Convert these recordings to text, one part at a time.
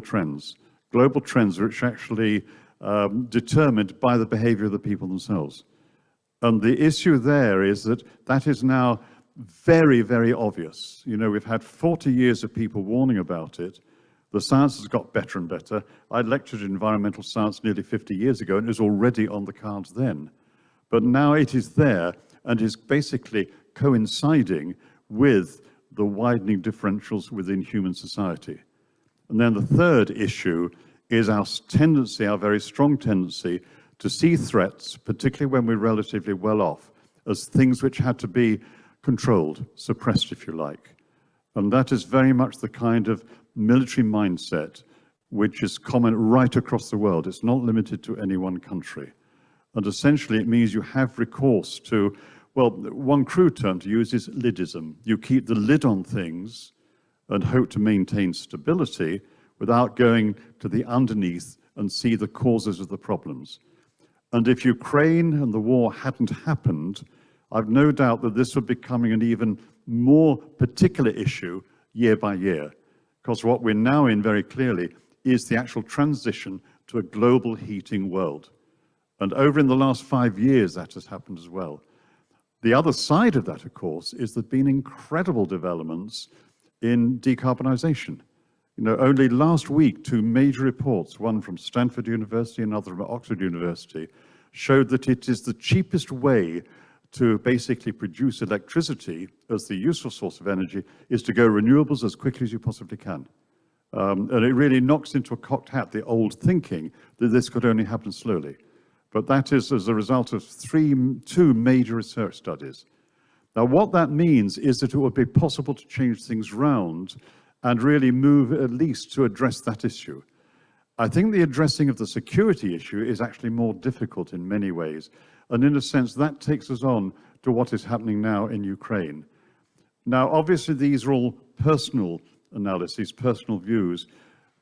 trends which are actually determined by the behavior of the people themselves. And the issue there is that that is now very, very obvious. You know, we've had 40 years of people warning about it. The science has got better and better. I lectured in environmental science nearly 50 years ago, and it was already on the cards then. But now it is there and is basically coinciding with the widening differentials within human society. And then the third issue is our tendency, our very strong tendency, to see threats, particularly when we're relatively well off, as things which had to be controlled, suppressed, if you like. And that is very much the kind of military mindset which is common right across the world. It's not limited to any one country. And essentially it means you have recourse to, well, one crude term to use is lidism. You keep the lid on things and hope to maintain stability without going to the underneath and see the causes of the problems. And if Ukraine and the war hadn't happened, I've no doubt that this would be becoming an even more particular issue year by year. Because what we're now in very clearly is the actual transition to a global heating world. And over in the last 5 years, that has happened as well. The other side of that, of course, is there've been incredible developments in decarbonization. You know, only last week, 2 major reports, one from Stanford University, another from Oxford University, showed that it is the cheapest way to basically produce electricity as the useful source of energy is to go renewables as quickly as you possibly can. And it really knocks into a cocked hat the old thinking that this could only happen slowly. But that is as a result of 2 major research studies. Now, what that means is that it would be possible to change things round and really move at least to address that issue. I think the addressing of the security issue is actually more difficult in many ways. And in a sense, that takes us on to what is happening now in Ukraine. Now, obviously, these are all personal analyses, personal views,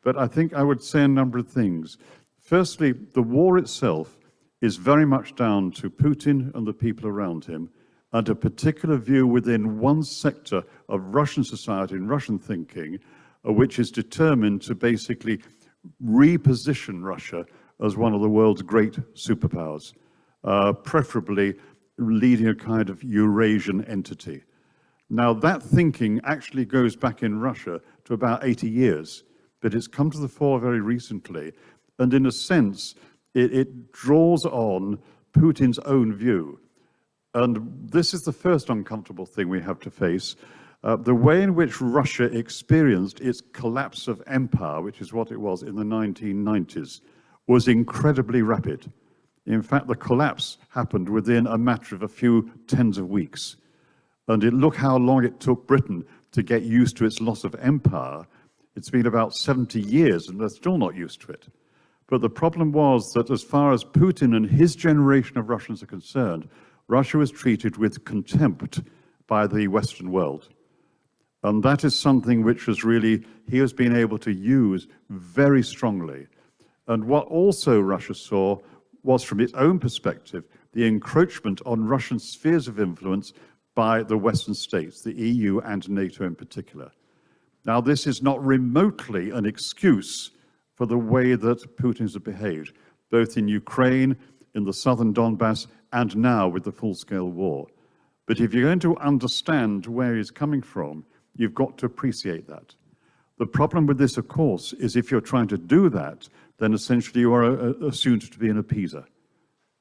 but I think I would say a number of things. Firstly, the war itself is very much down to Putin and the people around him, and a particular view within one sector of Russian society and Russian thinking, which is determined to basically reposition Russia as one of the world's great superpowers, preferably leading a kind of Eurasian entity. Now, that thinking actually goes back in Russia to about 80 years, but it's come to the fore very recently, and in a sense, it draws on Putin's own view. And this is the first uncomfortable thing we have to face. The way in which Russia experienced its collapse of empire, which is what it was in the 1990s, was incredibly rapid. In fact, the collapse happened within a matter of a few tens of weeks. And look how long it took Britain to get used to its loss of empire. It's been about 70 years, and they're still not used to it. But the problem was that as far as Putin and his generation of Russians are concerned, Russia was treated with contempt by the Western world. And that is something which was really, he has been able to use very strongly. And what also Russia saw was, from its own perspective, the encroachment on Russian spheres of influence by the Western states, the EU and NATO in particular. Now, this is not remotely an excuse for the way that Putin has behaved, both in Ukraine, in the southern Donbass, and now with the full-scale war. But if you're going to understand where he's coming from, you've got to appreciate that. The problem with this, of course, is if you're trying to do that, then essentially you are assumed to be an appeaser.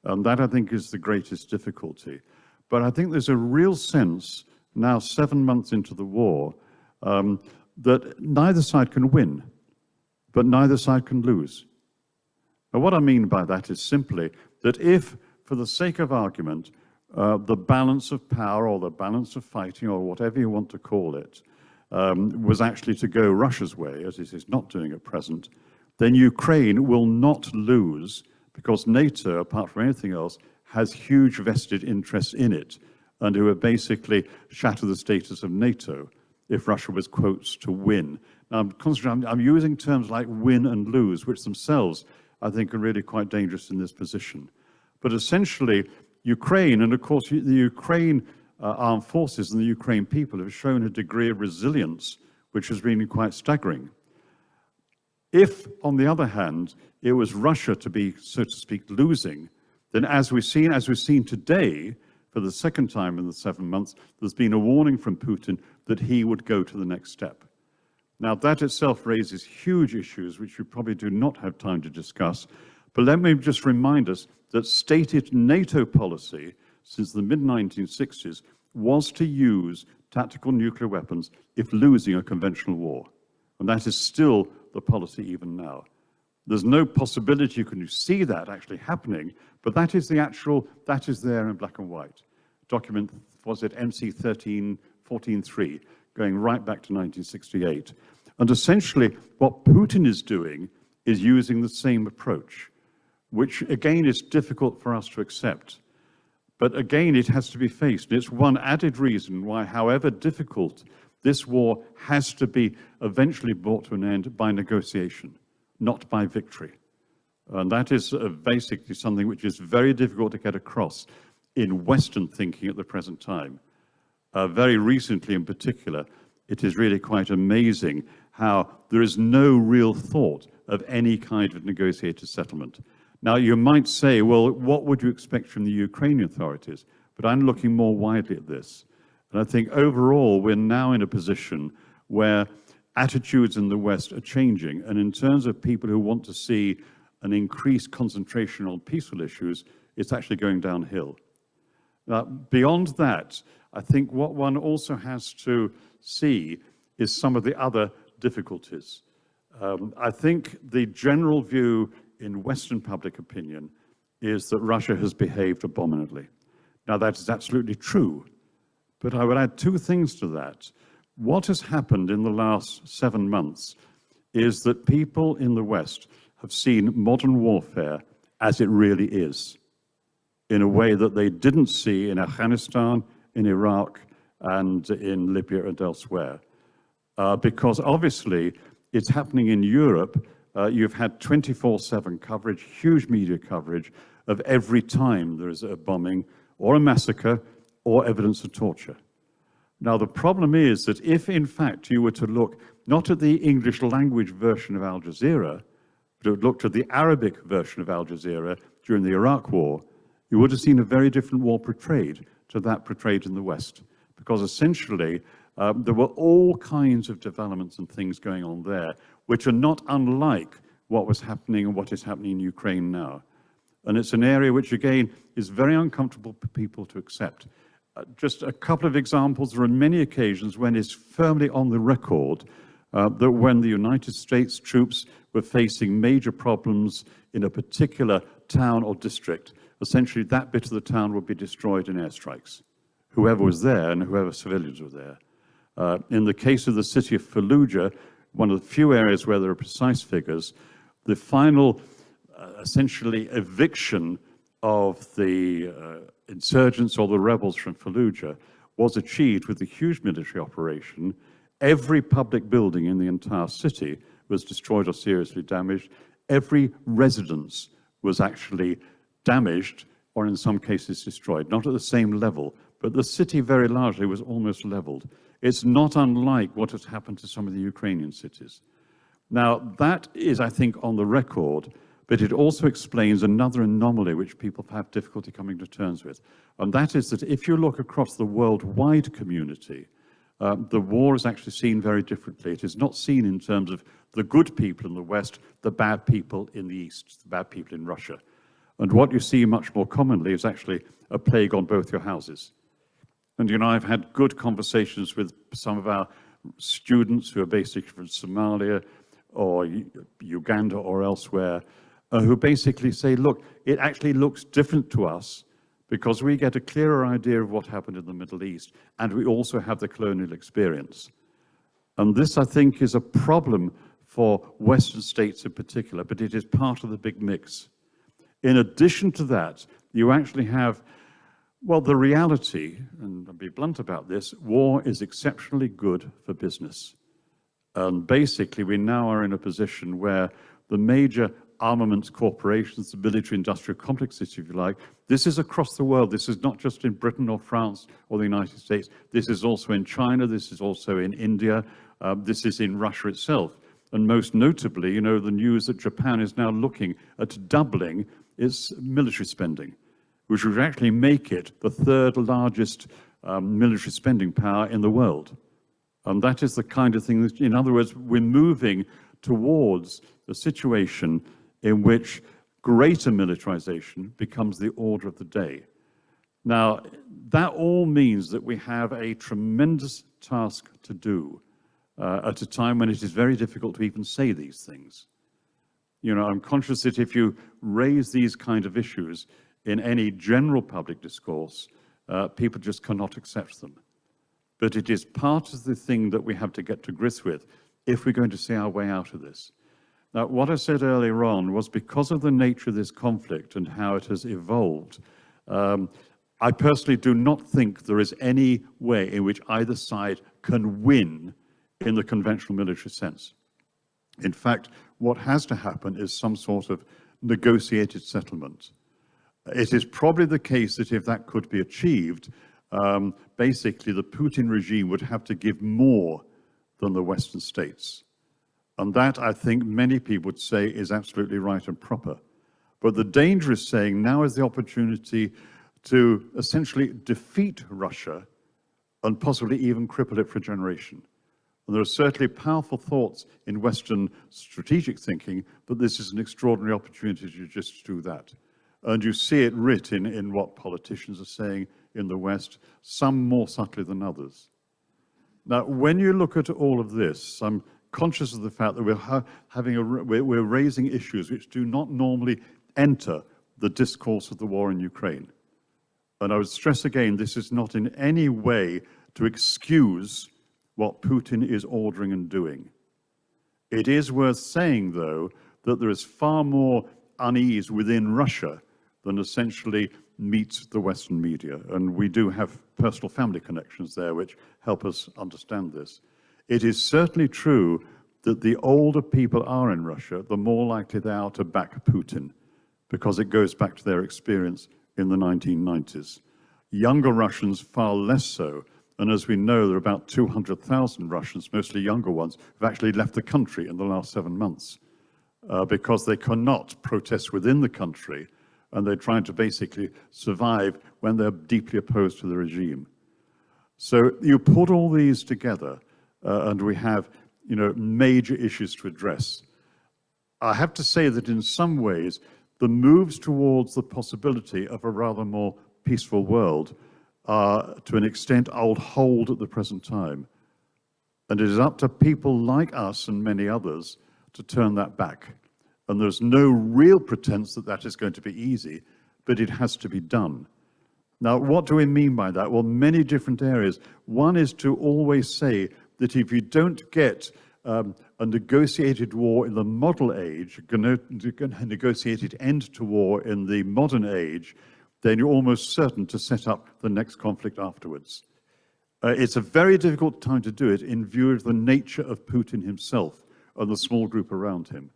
And that, I think, is the greatest difficulty. But I think there's a real sense, now 7 months into the war, that neither side can win, but neither side can lose. Now, what I mean by that is simply that if, for the sake of argument, the balance of power or the balance of fighting or whatever you want to call it was actually to go Russia's way, as it is not doing at present, then Ukraine will not lose because NATO, apart from anything else, has huge vested interests in it and who would basically shatter the status of NATO if Russia was, quotes, to win. Now, I'm using terms like win and lose, which themselves, I think, are really quite dangerous in this position. But essentially, Ukraine, and of course the Ukraine armed forces and the Ukraine people have shown a degree of resilience which has been quite staggering. If, on the other hand, it was Russia to be, so to speak, losing, then as we've seen today, for the second time in the 7 months, there's been a warning from Putin that he would go to the next step. Now, that itself raises huge issues, which we probably do not have time to discuss. But let me just remind us that stated NATO policy since the mid-1960s was to use tactical nuclear weapons if losing a conventional war. And that is still the policy even now. There's no possibility you can see that actually happening, but that is that is there in black and white. Document, was it MC 14.3, going right back to 1968. And essentially, what Putin is doing is using the same approach, which again is difficult for us to accept. But again, it has to be faced. It's one added reason why, however difficult, this war has to be eventually brought to an end by negotiation, not by victory. And that is basically something which is very difficult to get across in Western thinking at the present time. Very recently in particular, it is really quite amazing how there is no real thought of any kind of negotiated settlement. Now, you might say, well, what would you expect from the Ukrainian authorities? But I'm looking more widely at this. And I think overall, we're now in a position where attitudes in the West are changing. And in terms of people who want to see an increased concentration on peaceful issues, it's actually going downhill. Beyond that, I think what one also has to see is some of the other difficulties. I think the general view in Western public opinion is that Russia has behaved abominably. Now, that is absolutely true, but I would add two things to that. What has happened in the last 7 months is that people in the West have seen modern warfare as it really is, in a way that they didn't see in Afghanistan, in Iraq, and in Libya and elsewhere. Because obviously, it's happening in Europe. You've had 24/7 coverage, huge media coverage of every time there is a bombing or a massacre or evidence of torture. Now, the problem is that if, in fact, you were to look not at the English language version of Al Jazeera, but looked at the Arabic version of Al Jazeera during the Iraq War, you would have seen a very different war portrayed to that portrayed in the West. Because essentially, there were all kinds of developments and things going on there, which are not unlike what was happening and what is happening in Ukraine now. And it's an area which, again, is very uncomfortable for people to accept. Just a couple of examples. There are many occasions when it's firmly on the record that when the United States troops were facing major problems in a particular town or district, essentially that bit of the town would be destroyed in airstrikes, whoever was there and whoever civilians were there. In the case of the city of Fallujah, one of the few areas where there are precise figures, the final, essentially, eviction of the insurgents or the rebels from Fallujah was achieved with a huge military operation. Every public building in the entire city was destroyed or seriously damaged. Every residence was actually damaged or in some cases destroyed, not at the same level, but the city very largely was almost leveled. It's not unlike what has happened to some of the Ukrainian cities. Now, that is, I think, on the record, but it also explains another anomaly which people have difficulty coming to terms with. And that is that if you look across the worldwide community, the war is actually seen very differently. It is not seen in terms of the good people in the West, the bad people in the East, the bad people in Russia. And what you see much more commonly is actually a plague on both your houses. And, you know, I've had good conversations with some of our students who are basically from Somalia or Uganda or elsewhere, who basically say, look, it actually looks different to us because we get a clearer idea of what happened in the Middle East, and we also have the colonial experience. And this, I think, is a problem for Western states in particular, but it is part of the big mix. In addition to that, you actually have, well, the reality, and I'll be blunt about this, war is exceptionally good for business. And basically, we now are in a position where the major armaments corporations, the military-industrial complexes, if you like, this is across the world. This is not just in Britain or France or the United States. This is also in China. This is also in India. This is in Russia itself. And most notably, you know, the news that Japan is now looking at doubling its military spending, which would actually make it the third largest military spending power in the world. And that is the kind of thing that, in other words, we're moving towards a situation in which greater militarization becomes the order of the day. Now, that all means that we have a tremendous task to do at a time when it is very difficult to even say these things. You know, I'm conscious that if you raise these kind of issues in any general public discourse, people just cannot accept them. But it is part of the thing that we have to get to grips with if we're going to see our way out of this. Now, what I said earlier on was because of the nature of this conflict and how it has evolved, I personally do not think there is any way in which either side can win in the conventional military sense. In fact, what has to happen is some sort of negotiated settlement. It is probably the case that if that could be achieved, basically the Putin regime would have to give more than the Western states. And that, I think, many people would say is absolutely right and proper. But the danger is saying now is the opportunity to essentially defeat Russia and possibly even cripple it for a generation. And there are certainly powerful thoughts in Western strategic thinking that this is an extraordinary opportunity to just do that. And you see it writ in what politicians are saying in the West, some more subtly than others. Now, when you look at all of this, I'm conscious of the fact that we're raising issues which do not normally enter the discourse of the war in Ukraine. And I would stress again, this is not in any way to excuse what Putin is ordering and doing. It is worth saying, though, that there is far more unease within Russia than essentially meets the Western media. And we do have personal family connections there which help us understand this. It is certainly true that the older people are in Russia, the more likely they are to back Putin, because it goes back to their experience in the 1990s. Younger Russians far less so. And as we know, there are about 200,000 Russians, mostly younger ones, who've actually left the country in the last 7 months because they cannot protest within the country, and they're trying to basically survive when they're deeply opposed to the regime. So you put all these together, and we have, you know, major issues to address. I have to say that in some ways, the moves towards the possibility of a rather more peaceful world are, to an extent, on hold at the present time. And it is up to people like us and many others to turn that back. And there's no real pretense that that is going to be easy, but it has to be done. Now, what do we mean by that? Well, many different areas. One is to always say that if you don't get a negotiated war in the model age, a negotiated end to war in the modern age, then you're almost certain to set up the next conflict afterwards. It's a very difficult time to do it in view of the nature of Putin himself and the small group around him.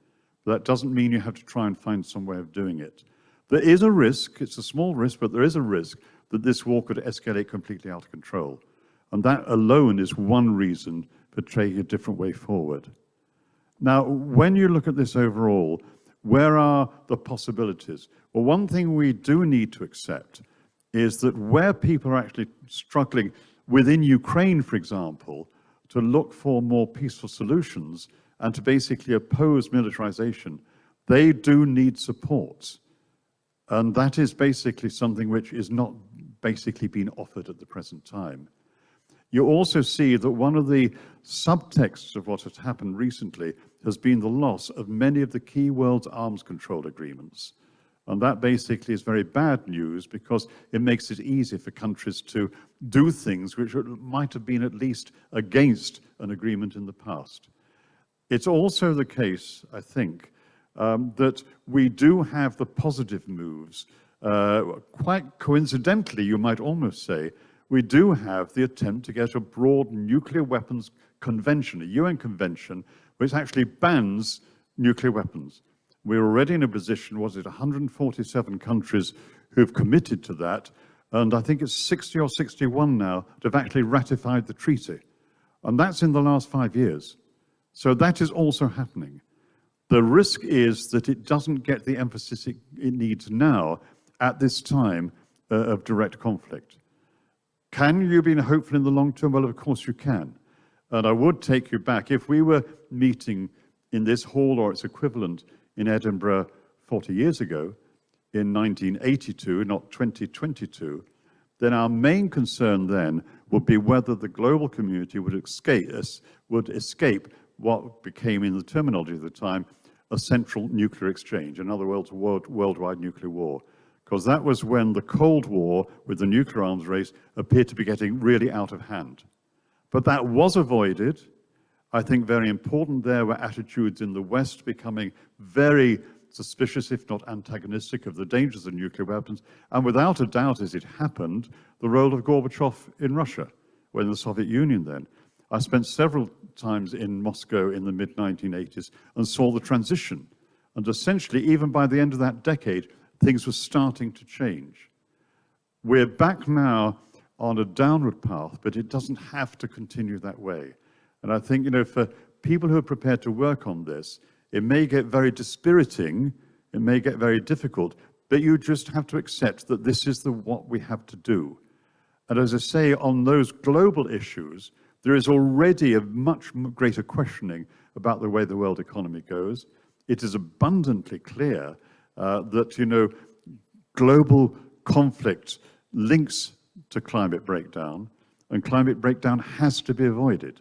But that doesn't mean you have to try and find some way of doing it. There is a risk, it's a small risk, but there is a risk that this war could escalate completely out of control. And that alone is one reason for taking a different way forward. Now, when you look at this overall, where are the possibilities? Well, one thing we do need to accept is that where people are actually struggling within Ukraine, for example, to look for more peaceful solutions and to basically oppose militarization, they do need support. And that is basically something which is not basically being offered at the present time. You also see that one of the subtexts of what has happened recently has been the loss of many of the key world arms control agreements. And that basically is very bad news because it makes it easier for countries to do things which might have been at least against an agreement in the past. It's also the case, I think, that we do have the positive moves. Quite coincidentally, you might almost say, we do have the attempt to get a broad nuclear weapons convention, a UN convention, which actually bans nuclear weapons. We're already in a position, 147 countries who've committed to that, and I think it's 60 or 61 now that have actually ratified the treaty. And that's in the last 5 years. So that is also happening. The risk is that it doesn't get the emphasis it needs now at this time of direct conflict. Can you be hopeful in the long term? Well, of course you can. And I would take you back. If we were meeting in this hall or its equivalent in Edinburgh 40 years ago, in 1982, not 2022, then our main concern then would be whether the global community would escape what became, in the terminology of the time, a central nuclear exchange, in other words, a worldwide nuclear war. Because that was when the Cold War with the nuclear arms race appeared to be getting really out of hand. But that was avoided. I think very important there were attitudes in the West becoming very suspicious, if not antagonistic, of the dangers of nuclear weapons. And without a doubt, as it happened, the role of Gorbachev in Russia, or in the Soviet Union then. I spent several times in Moscow in the mid-1980s and saw the transition. And essentially, even by the end of that decade, things were starting to change. We're back now on a downward path, but it doesn't have to continue that way. And I think, for people who are prepared to work on this, it may get very dispiriting, it may get very difficult, but you just have to accept that this is what we have to do. And as I say, on those global issues, there is already a much greater questioning about the way the world economy goes. It is abundantly clear that, global conflict links to climate breakdown, and climate breakdown has to be avoided.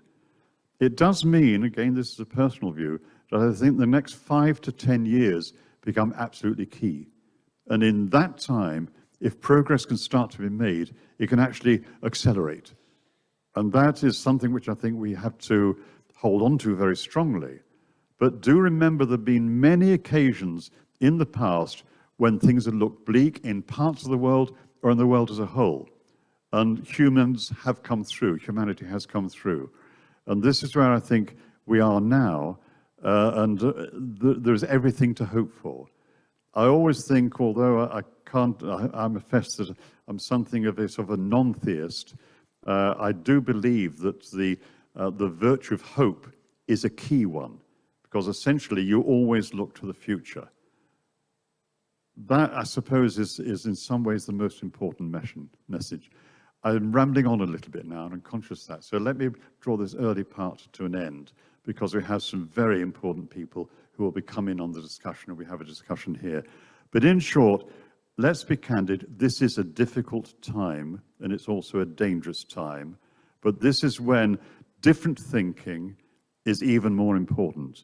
It does mean, again, this is a personal view, that I think the next 5 to 10 years become absolutely key. And in that time, if progress can start to be made, it can actually accelerate. And that is something which I think we have to hold on to very strongly. But do remember there have been many occasions in the past when things have looked bleak in parts of the world or in the world as a whole. And humans have come through, humanity has come through. And this is where I think we are now, and there's everything to hope for. I always think, although I manifest that I'm something of a sort of a non-theist, I do believe that the virtue of hope is a key one, because essentially you always look to the future. That, I suppose, is in some ways the most important message. I'm rambling on a little bit now, and I'm conscious of that. So let me draw this early part to an end, because we have some very important people who will be coming on the discussion, and we have a discussion here. But in short, let's be candid, this is a difficult time, and it's also a dangerous time. But this is when different thinking is even more important.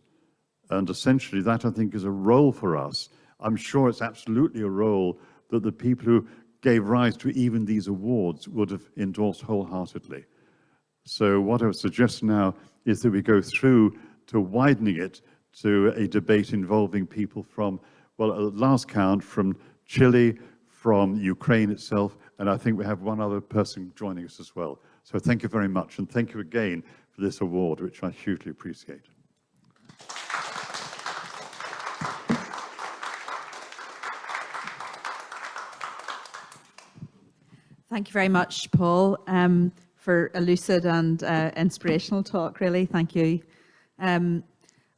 And essentially, that, I think, is a role for us. I'm sure it's absolutely a role that the people who gave rise to even these awards would have endorsed wholeheartedly. So what I would suggest now is that we go through to widening it to a debate involving people from, well, at last count, from Chile, from Ukraine itself, and I think we have one other person joining us as well. So thank you very much, and thank you again for this award, which I hugely appreciate. Thank you very much, Paul, for a lucid and inspirational talk, really. Thank you.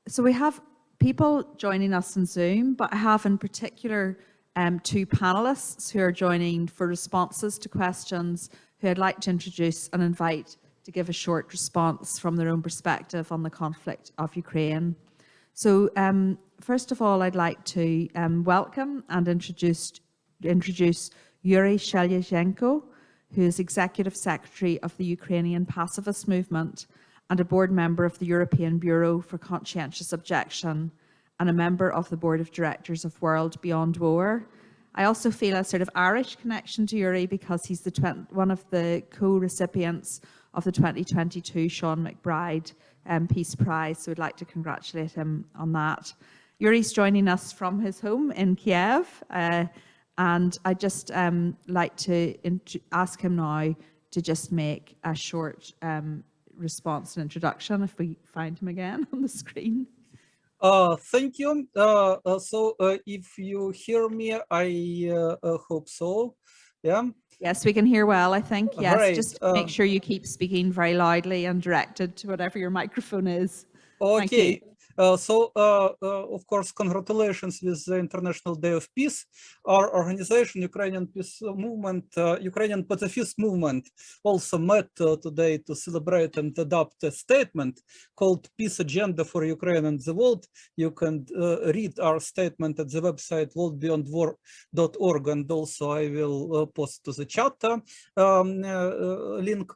So we have people joining us on Zoom, but I have in particular 2 panelists who are joining for responses to questions, who I'd like to introduce and invite to give a short response from their own perspective on the conflict of Ukraine. So first of all, I'd like to welcome and introduce Yurii Sheliazhenko, who is Executive Secretary of the Ukrainian Pacifist Movement and a board member of the European Bureau for Conscientious Objection and a member of the Board of Directors of World Beyond War. I also feel a sort of Irish connection to Yurii because he's one of the co-recipients of the 2022 Sean McBride Peace Prize, so I'd like to congratulate him on that. Yurii's joining us from his home in Kyiv, and I'd just like to ask him now to just make a short response and introduction, if we find him again on the screen. Thank you. So if you hear me, I hope so. Yeah. Yes, we can hear well, I think. Yes, right. Just make sure you keep speaking very loudly and directed to whatever your microphone is. Okay. Of course, congratulations with the International Day of Peace. Our organization, Ukrainian Peace Movement, Ukrainian Pacifist Movement, also met today to celebrate and adopt a statement called Peace Agenda for Ukraine and the World. You can read our statement at the website worldbeyondwar.org, and also I will post to the chat link.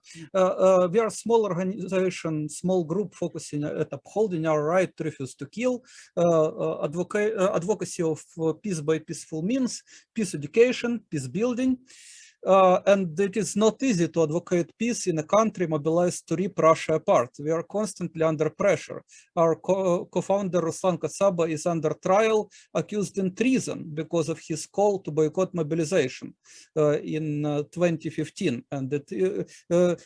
We are a small organization, small group focusing at upholding our right to refuse to kill, advocacy of peace by peaceful means, peace education, peace building. And it is not easy to advocate peace in a country mobilized to rip Russia apart. We are constantly under pressure. Our co-founder Ruslan Katsaba is under trial, accused in treason because of his call to boycott mobilization in 2015. And that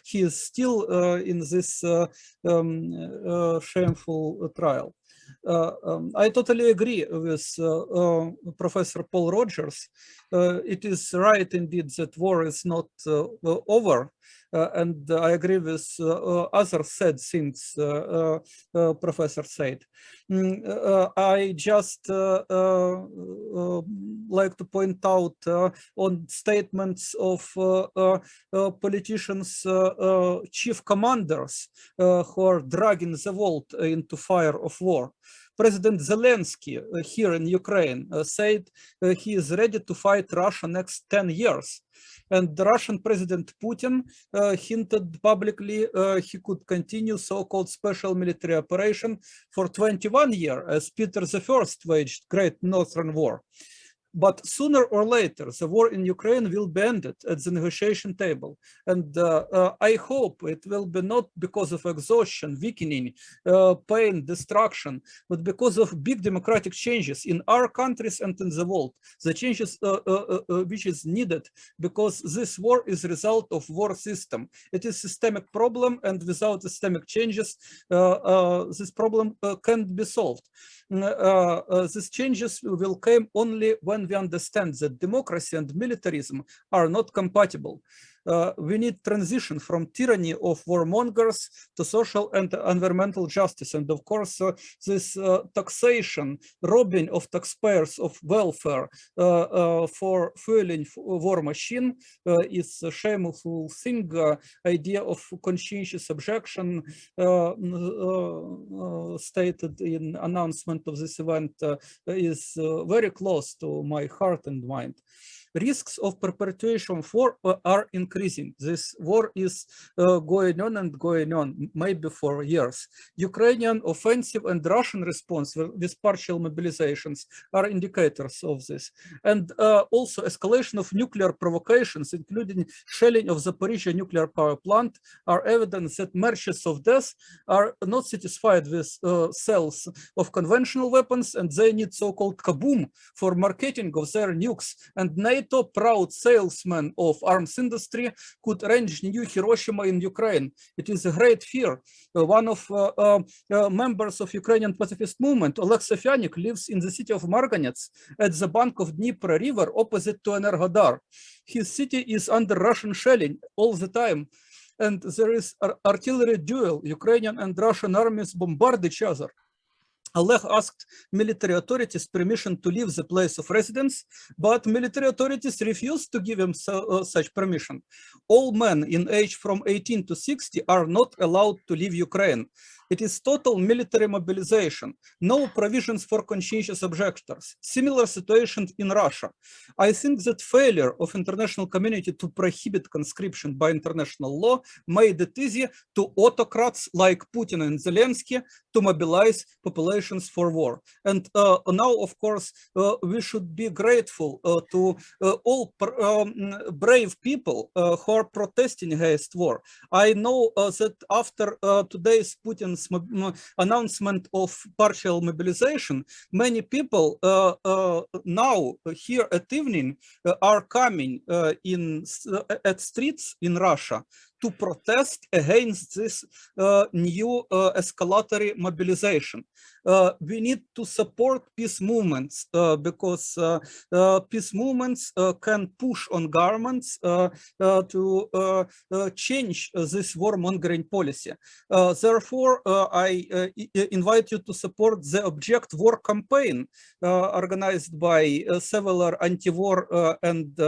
he is still in this shameful trial. I totally agree with Professor Paul Rogers. It is right indeed that war is not over. And I agree with other said things Professor said. I just like to point out on statements of politicians, chief commanders who are dragging the world into fire of war. President Zelensky here in Ukraine said he is ready to fight Russia next 10 years. And the Russian President Putin hinted publicly he could continue so-called special military operation for 21 years, as Peter I waged Great Northern War. But sooner or later, the war in Ukraine will be ended at the negotiation table. And I hope it will be not because of exhaustion, weakening, pain, destruction, but because of big democratic changes in our countries and in the world. The changes which is needed, because this war is a result of war system. It is a systemic problem, and without systemic changes, this problem can't be solved. These changes will come only when we understand that democracy and militarism are not compatible. We need transition from tyranny of warmongers to social and environmental justice. And of course, this taxation, robbing of taxpayers of welfare for fueling war machine is a shameful thing. Idea of conscientious objection stated in announcement of this event is very close to my heart and mind. Risks of perpetuation of war are increasing. This war is going on and going on, maybe for years. Ukrainian offensive and Russian response with partial mobilizations are indicators of this. And also escalation of nuclear provocations, including shelling of Zaporizhzhia nuclear power plant, are evidence that marches of death are not satisfied with sales of conventional weapons, and they need so-called kaboom for marketing of their nukes. And NATO, proud salesman of arms industry, could arrange new Hiroshima in Ukraine. It is a great fear. One of members of Ukrainian pacifist movement, Oleg Sofyanik, lives in the city of Marganets at the bank of Dnieper River opposite to Energodar. His city is under Russian shelling all the time. And there is artillery duel. Ukrainian and Russian armies bombard each other. Oleg asked military authorities permission to leave the place of residence, but military authorities refused to give him such permission. All men in age from 18 to 60 are not allowed to leave Ukraine. It is total military mobilization, no provisions for conscientious objectors. Similar situation in Russia. I think that failure of international community to prohibit conscription by international law made it easy to autocrats like Putin and Zelensky to mobilize populations for war. And now, of course, we should be grateful to all brave people who are protesting against war. I know that after today's Putin's announcement of partial mobilization, many people now here at evening are coming at streets in Russia to protest against this new escalatory mobilization. We need to support peace movements because peace movements can push on governments to change this warmongering policy. Therefore, I invite you to support the Object War campaign organized by several anti-war and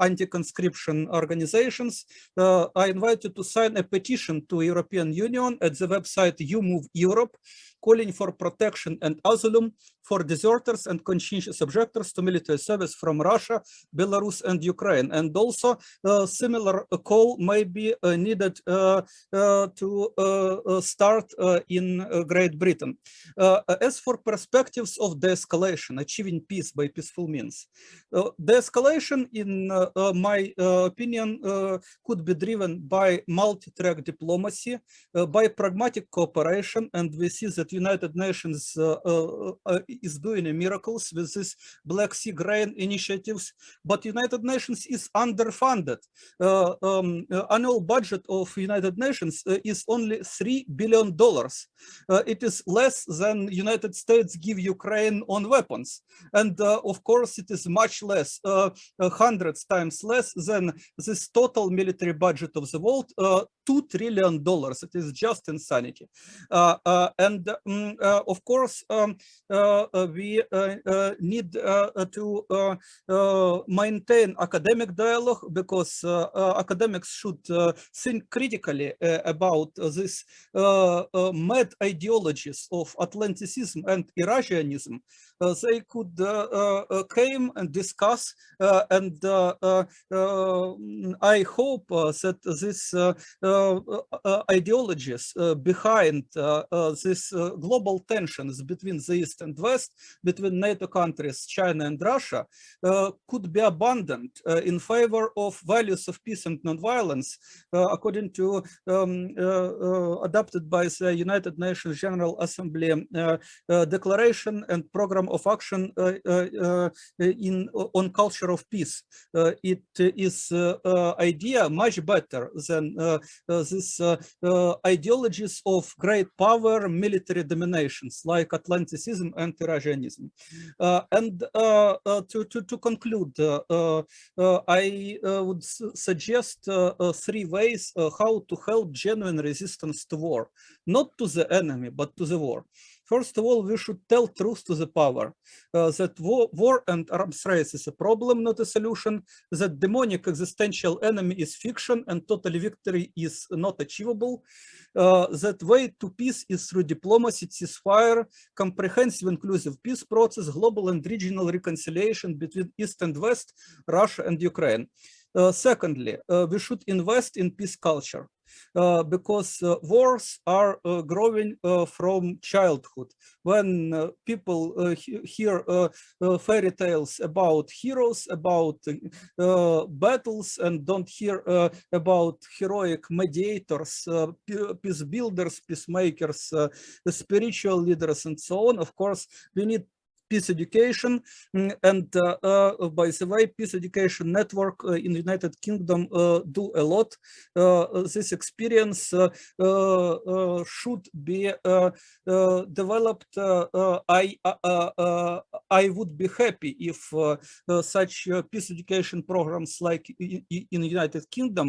anti-conscription organizations. I invite you to sign a petition to European Union at the website You Move Europe, calling for protection and asylum for deserters and conscientious objectors to military service from Russia, Belarus, and Ukraine. And also, similar call may be needed to start in Great Britain. As for perspectives of de-escalation, achieving peace by peaceful means, de-escalation, in my opinion, could be driven by multi-track diplomacy, by pragmatic cooperation, and we see that United Nations is doing miracles with these Black Sea grain initiatives, but United Nations is underfunded. Annual budget of United Nations is only $3 billion. It is less than United States give Ukraine on weapons. And of course, it is much less, hundreds times less than this total military budget of the world, $2 trillion. It is just insanity. And of course, we need to maintain academic dialogue, because academics should think critically about these mad ideologies of Atlanticism and Eurasianism. They could came and discuss, and I hope that these ideologies behind these global tensions between the East and West, between NATO countries, China and Russia, could be abandoned in favor of values of peace and nonviolence, according to adopted by the United Nations General Assembly Declaration and Program of Action on Culture of Peace. It is idea much better than these ideologies of great power, military dominations like Atlanticism and Eurasianism. And to conclude, I would suggest 3 ways how to help genuine resistance to war, not to the enemy, but to the war. First of all, we should tell truth to the power, that war and arms race is a problem, not a solution, that demonic existential enemy is fiction and total victory is not achievable, that way to peace is through diplomacy, ceasefire, comprehensive inclusive peace process, global and regional reconciliation between East and West, Russia and Ukraine. Secondly, we should invest in peace culture. Because wars are growing from childhood. When people hear fairy tales about heroes, about battles, and don't hear about heroic mediators, peace builders, peacemakers, spiritual leaders, and so on, of course, we need peace education, and by the way, peace education network in the United Kingdom do a lot. This experience should be developed. I would be happy if such peace education programs like in the United Kingdom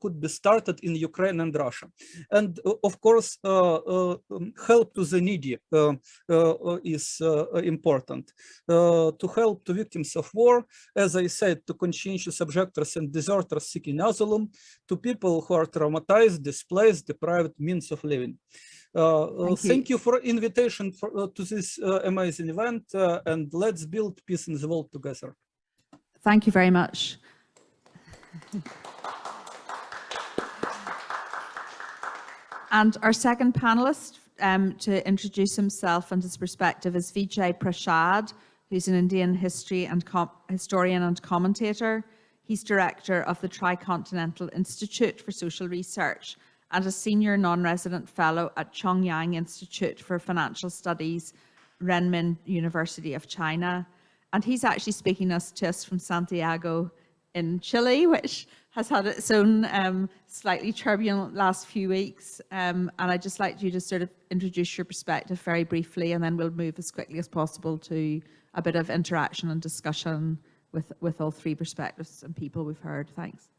could be started in Ukraine and Russia. And of course, help to the needy is important. To help to victims of war, as I said, to conscientious objectors and deserters seeking asylum, to people who are traumatized, displaced, deprived means of living. Thank you for invitation to this amazing event, and let's build peace in the world together. Thank you very much. And our second panelist to introduce himself and his perspective is Vijay Prashad, who's an Indian history and historian and commentator. He's director of the Tricontinental Institute for Social Research and a senior non-resident fellow at Chongyang Institute for Financial Studies, Renmin University of China. And he's actually speaking to us from Santiago in Chile, which has had its own slightly turbulent last few weeks. And I'd just like you to sort of introduce your perspective very briefly, and then we'll move as quickly as possible to a bit of interaction and discussion with all three perspectives and people we've heard. Thanks.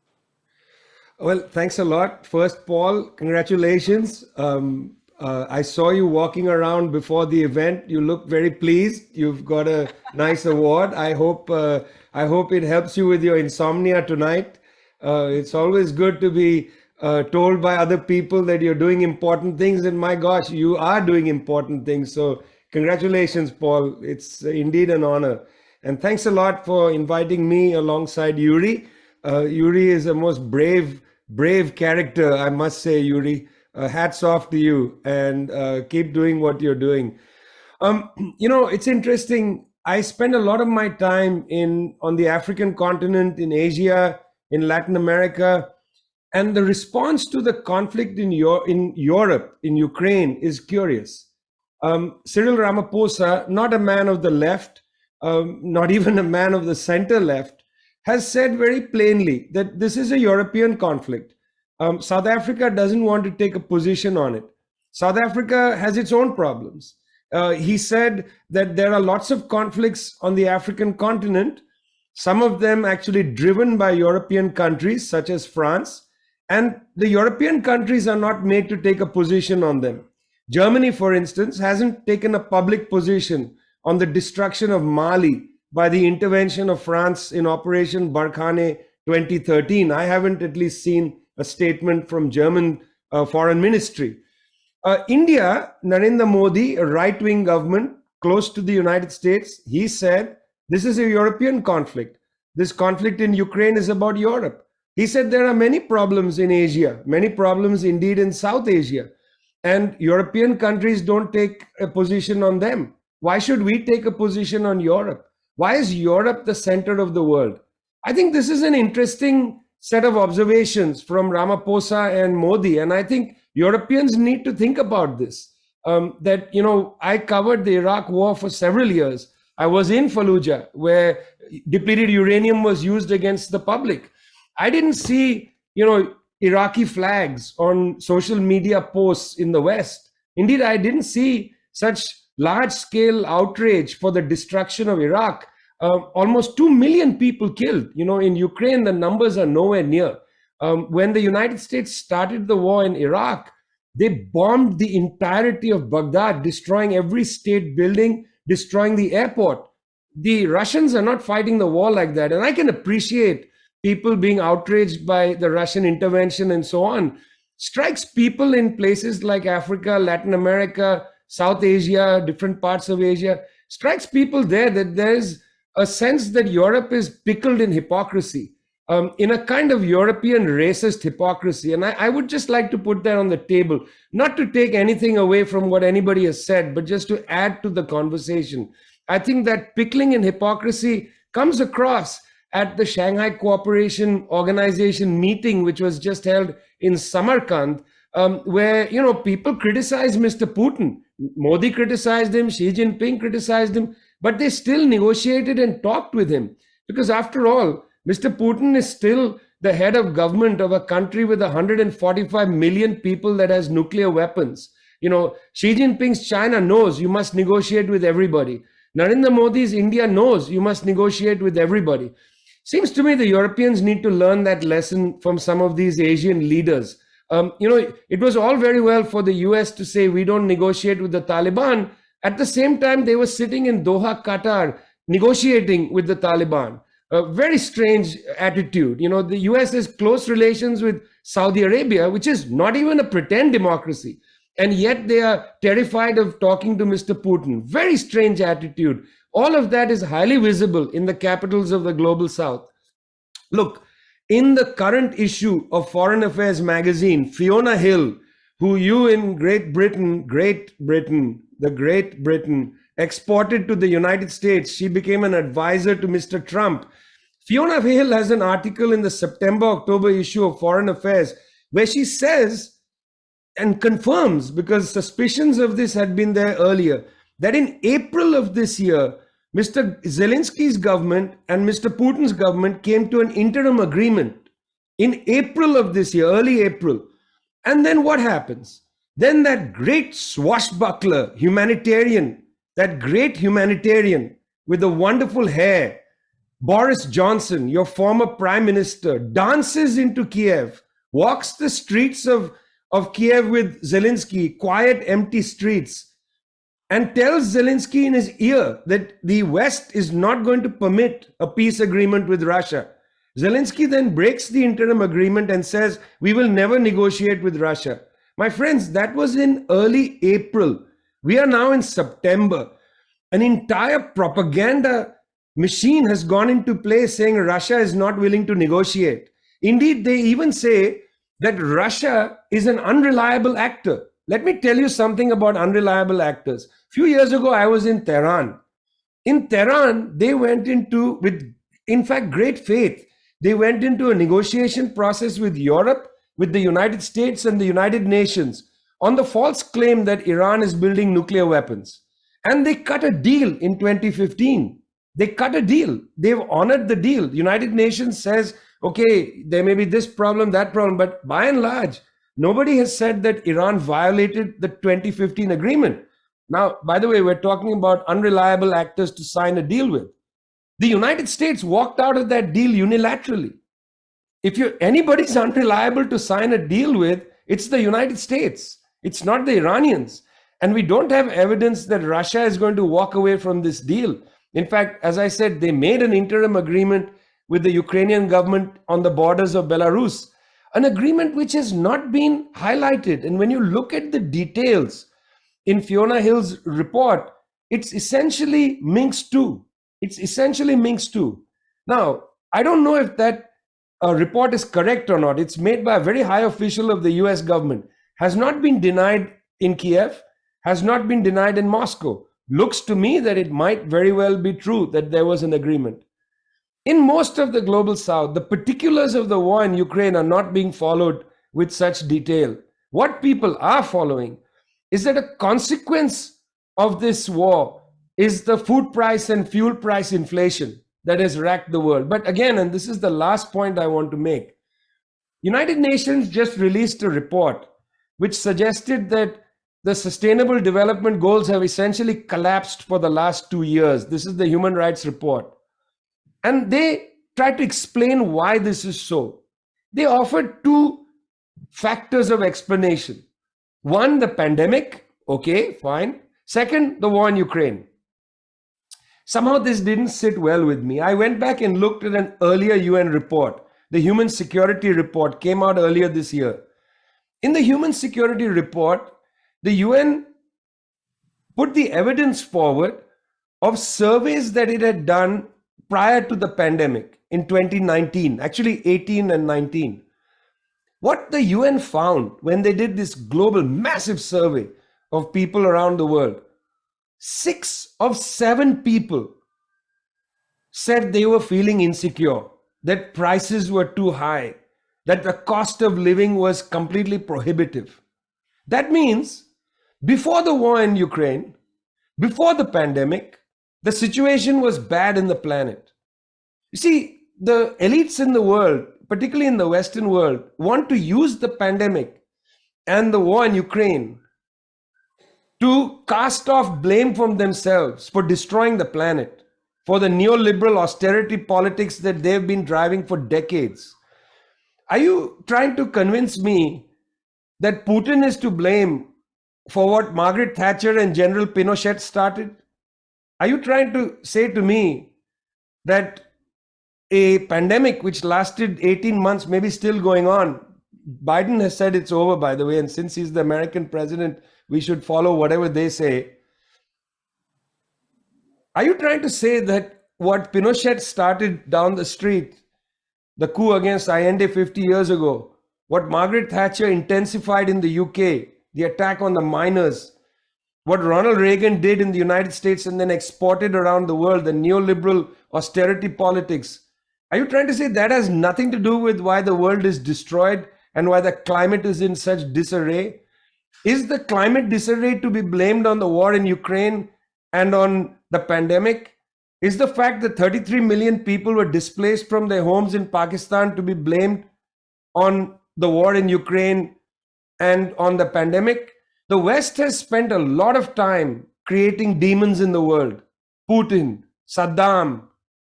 Well, thanks a lot. First, Paul, congratulations. I saw you walking around before the event. You look very pleased. You've got a nice award. I hope it helps you with your insomnia tonight. It's always good to be told by other people that you're doing important things. And my gosh, you are doing important things. So congratulations, Paul. It's indeed an honor. And thanks a lot for inviting me alongside Yurii. Yurii is a most brave character, I must say, Yurii. Hats off to you, and keep doing what you're doing. It's interesting. I spend a lot of my time on the African continent, in Asia, in Latin America, and the response to the conflict in Europe, in Ukraine, is curious. Cyril Ramaphosa, not a man of the left, not even a man of the center left, has said very plainly that this is a European conflict. South Africa doesn't want to take a position on it. South Africa has its own problems. He said that there are lots of conflicts on the African continent, some of them actually driven by European countries such as France, and the European countries are not made to take a position on them. Germany, for instance, hasn't taken a public position on the destruction of Mali by the intervention of France in Operation Barkhane 2013. I haven't at least seen a statement from German foreign ministry. India, Narendra Modi, a right-wing government close to the United States, he said, this is a European conflict. This conflict in Ukraine is about Europe. He said there are many problems in Asia, many problems indeed in South Asia, and European countries don't take a position on them. Why should we take a position on Europe? Why is Europe the center of the world? I think this is an interesting set of observations from Ramaphosa and Modi. And I think Europeans need to think about this. I covered the Iraq war for several years. I was in Fallujah, where depleted uranium was used against the public. I didn't see, Iraqi flags on social media posts in the West. Indeed, I didn't see such large-scale outrage for the destruction of Iraq. Almost 2 million people killed. In Ukraine, the numbers are nowhere near. When the United States started the war in Iraq, they bombed the entirety of Baghdad, destroying every state building, destroying the airport. The Russians are not fighting the war like that. And I can appreciate people being outraged by the Russian intervention and so on. Strikes people in places like Africa, Latin America, South Asia, different parts of Asia, strikes people there that there's a sense that Europe is pickled in hypocrisy, in a kind of European racist hypocrisy. And I would just like to put that on the table, not to take anything away from what anybody has said, but just to add to the conversation. I think that pickling in hypocrisy comes across at the Shanghai Cooperation Organization meeting, which was just held in Samarkand, where, people criticized Mr. Putin. Modi criticized him, Xi Jinping criticized him, but they still negotiated and talked with him. Because after all, Mr. Putin is still the head of government of a country with 145 million people that has nuclear weapons. Xi Jinping's China knows you must negotiate with everybody. Narendra Modi's India knows you must negotiate with everybody. Seems to me the Europeans need to learn that lesson from some of these Asian leaders. It was all very well for the US to say we don't negotiate with the Taliban. At the same time, they were sitting in Doha, Qatar, negotiating with the Taliban. A very strange attitude. The US has close relations with Saudi Arabia, which is not even a pretend democracy. And yet they are terrified of talking to Mr. Putin. Very strange attitude. All of that is highly visible in the capitals of the global South. Look, in the current issue of Foreign Affairs magazine, Fiona Hill, who you in Great Britain, exported to the United States, she became an advisor to Mr. Trump. Fiona Hill has an article in the September-October issue of Foreign Affairs where she says and confirms, because suspicions of this had been there earlier, that in April of this year, Mr. Zelensky's government and Mr. Putin's government came to an interim agreement in April of this year, early April. And then what happens? Then that great swashbuckler humanitarian, that great humanitarian with the wonderful hair, Boris Johnson, your former prime minister, dances into Kyiv, walks the streets of Kyiv with Zelensky, quiet, empty streets, and tells Zelensky in his ear that the West is not going to permit a peace agreement with Russia. Zelensky then breaks the interim agreement and says, we will never negotiate with Russia. My friends, that was in early April. We are now in September. An entire propaganda machine has gone into place saying Russia is not willing to negotiate. Indeed, they even say that Russia is an unreliable actor. Let me tell you something about unreliable actors. A few years ago, I was in Tehran. In Tehran, they went into, in fact, great faith, they went into a negotiation process with Europe, with the United States and the United Nations on the false claim that Iran is building nuclear weapons. And they cut a deal in 2015. They cut a deal. They've honored the deal. The United Nations says, okay, there may be this problem, that problem, but by and large, nobody has said that Iran violated the 2015 agreement. Now, by the way, we're talking about unreliable actors to sign a deal with. The United States walked out of that deal unilaterally. If anybody's unreliable to sign a deal with, it's the United States. It's not the Iranians. And we don't have evidence that Russia is going to walk away from this deal. In fact, as I said, they made an interim agreement with the Ukrainian government on the borders of Belarus, an agreement which has not been highlighted. And when you look at the details in Fiona Hill's report, it's essentially Minsk 2. It's essentially Minsk 2. Now, I don't know if that report is correct or not. It's made by a very high official of the US government. Has not been denied in Kiev, has not been denied in Moscow. Looks to me that it might very well be true that there was an agreement. In most of the global south, the particulars of the war in Ukraine are not being followed with such detail. What people are following is that a consequence of this war is the food price and fuel price inflation that has racked the world. But again, and this is the last point I want to make, United Nations just released a report which suggested that the Sustainable Development Goals have essentially collapsed for the last 2 years. This is the Human Rights Report. And they try to explain why this is so. They offered 2 factors of explanation. One, the pandemic. Okay, fine. Second, the war in Ukraine. Somehow this didn't sit well with me. I went back and looked at an earlier UN report. The Human Security Report came out earlier this year. In the Human Security Report, the UN put the evidence forward of surveys that it had done prior to the pandemic in 2019, actually 18 and 19. What the UN found when they did this global massive survey of people around the world, 6 of 7 people said they were feeling insecure, that prices were too high, that the cost of living was completely prohibitive. That means before the war in Ukraine, before the pandemic, the situation was bad in the planet. You see, the elites in the world, particularly in the Western world, want to use the pandemic and the war in Ukraine to cast off blame from themselves for destroying the planet, for the neoliberal austerity politics that they've been driving for decades. Are you trying to convince me that Putin is to blame for what Margaret Thatcher and General Pinochet started? Are you trying to say to me that a pandemic which lasted 18 months, maybe still going on, Biden has said it's over, by the way, and since he's the American president, we should follow whatever they say. Are you trying to say that what Pinochet started down the street, the coup against Allende 50 years ago, what Margaret Thatcher intensified in the UK, the attack on the miners, what Ronald Reagan did in the United States and then exported around the world, the neoliberal austerity politics, are you trying to say that has nothing to do with why the world is destroyed and why the climate is in such disarray? Is the climate disarray to be blamed on the war in Ukraine and on the pandemic? Is the fact that 33 million people were displaced from their homes in Pakistan to be blamed on the war in Ukraine and on the pandemic? The West has spent a lot of time creating demons in the world. Putin, Saddam,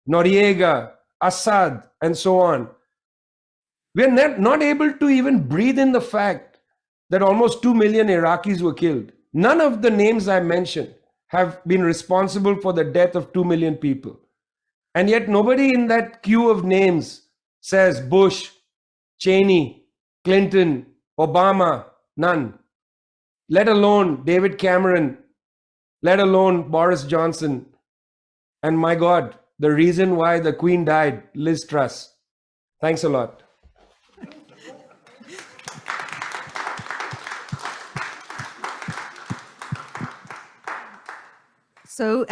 Noriega, Assad, and so on. We're not able to even breathe in the fact that almost 2 million Iraqis were killed. None of the names I mentioned have been responsible for the death of 2 million people. And yet nobody in that queue of names says Bush, Cheney, Clinton, Obama, none. Let alone David Cameron, let alone Boris Johnson. And my God, the reason why the Queen died, Liz Truss. Thanks a lot. So,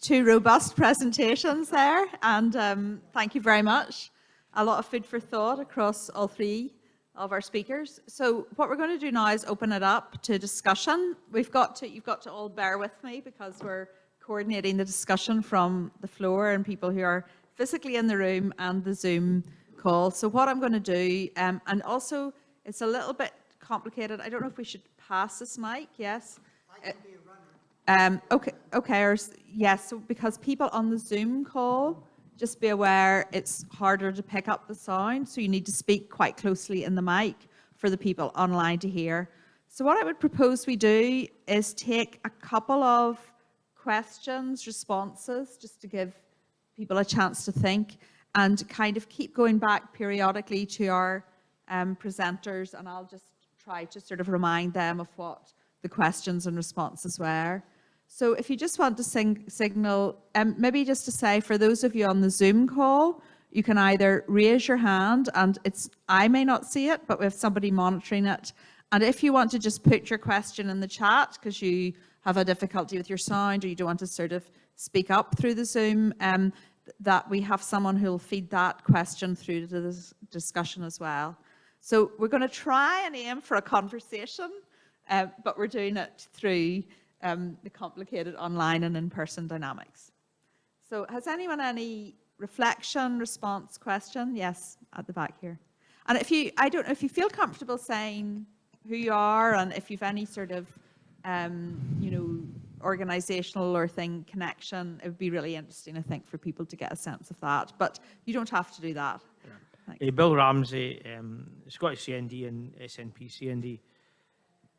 two robust presentations there, and thank you very much. A lot of food for thought across all three of our speakers. So what we're going to do now is open it up to discussion. You've got to all bear with me because we're coordinating the discussion from the floor and people who are physically in the room and the Zoom call. So what I'm going to do, and also it's a little bit complicated. I don't know if we should pass this mic. Yes. I can be a runner. Okay. Yes. So because people on the Zoom call, just be aware it's harder to pick up the sound, so you need to speak quite closely in the mic for the people online to hear. So what I would propose we do is take a couple of questions, responses, just to give people a chance to think, and kind of keep going back periodically to our presenters, and I'll just try to sort of remind them of what the questions and responses were. So if you just want to signal, maybe just to say for those of you on the Zoom call, you can either raise your hand, and I may not see it, but we have somebody monitoring it. And if you want to just put your question in the chat because you have a difficulty with your sound or you don't want to sort of speak up through the Zoom, that we have someone who will feed that question through to the discussion as well. So we're going to try and aim for a conversation, but we're doing it through the complicated online and in-person dynamics. So has anyone any reflection, response, question? Yes, at the back here. And I don't know if you feel comfortable saying who you are and if you've any sort of, organizational or connection, it would be really interesting, I think, for people to get a sense of that. But you don't have to do that. Yeah. Bill Ramsey, Scottish CND and SNP CND.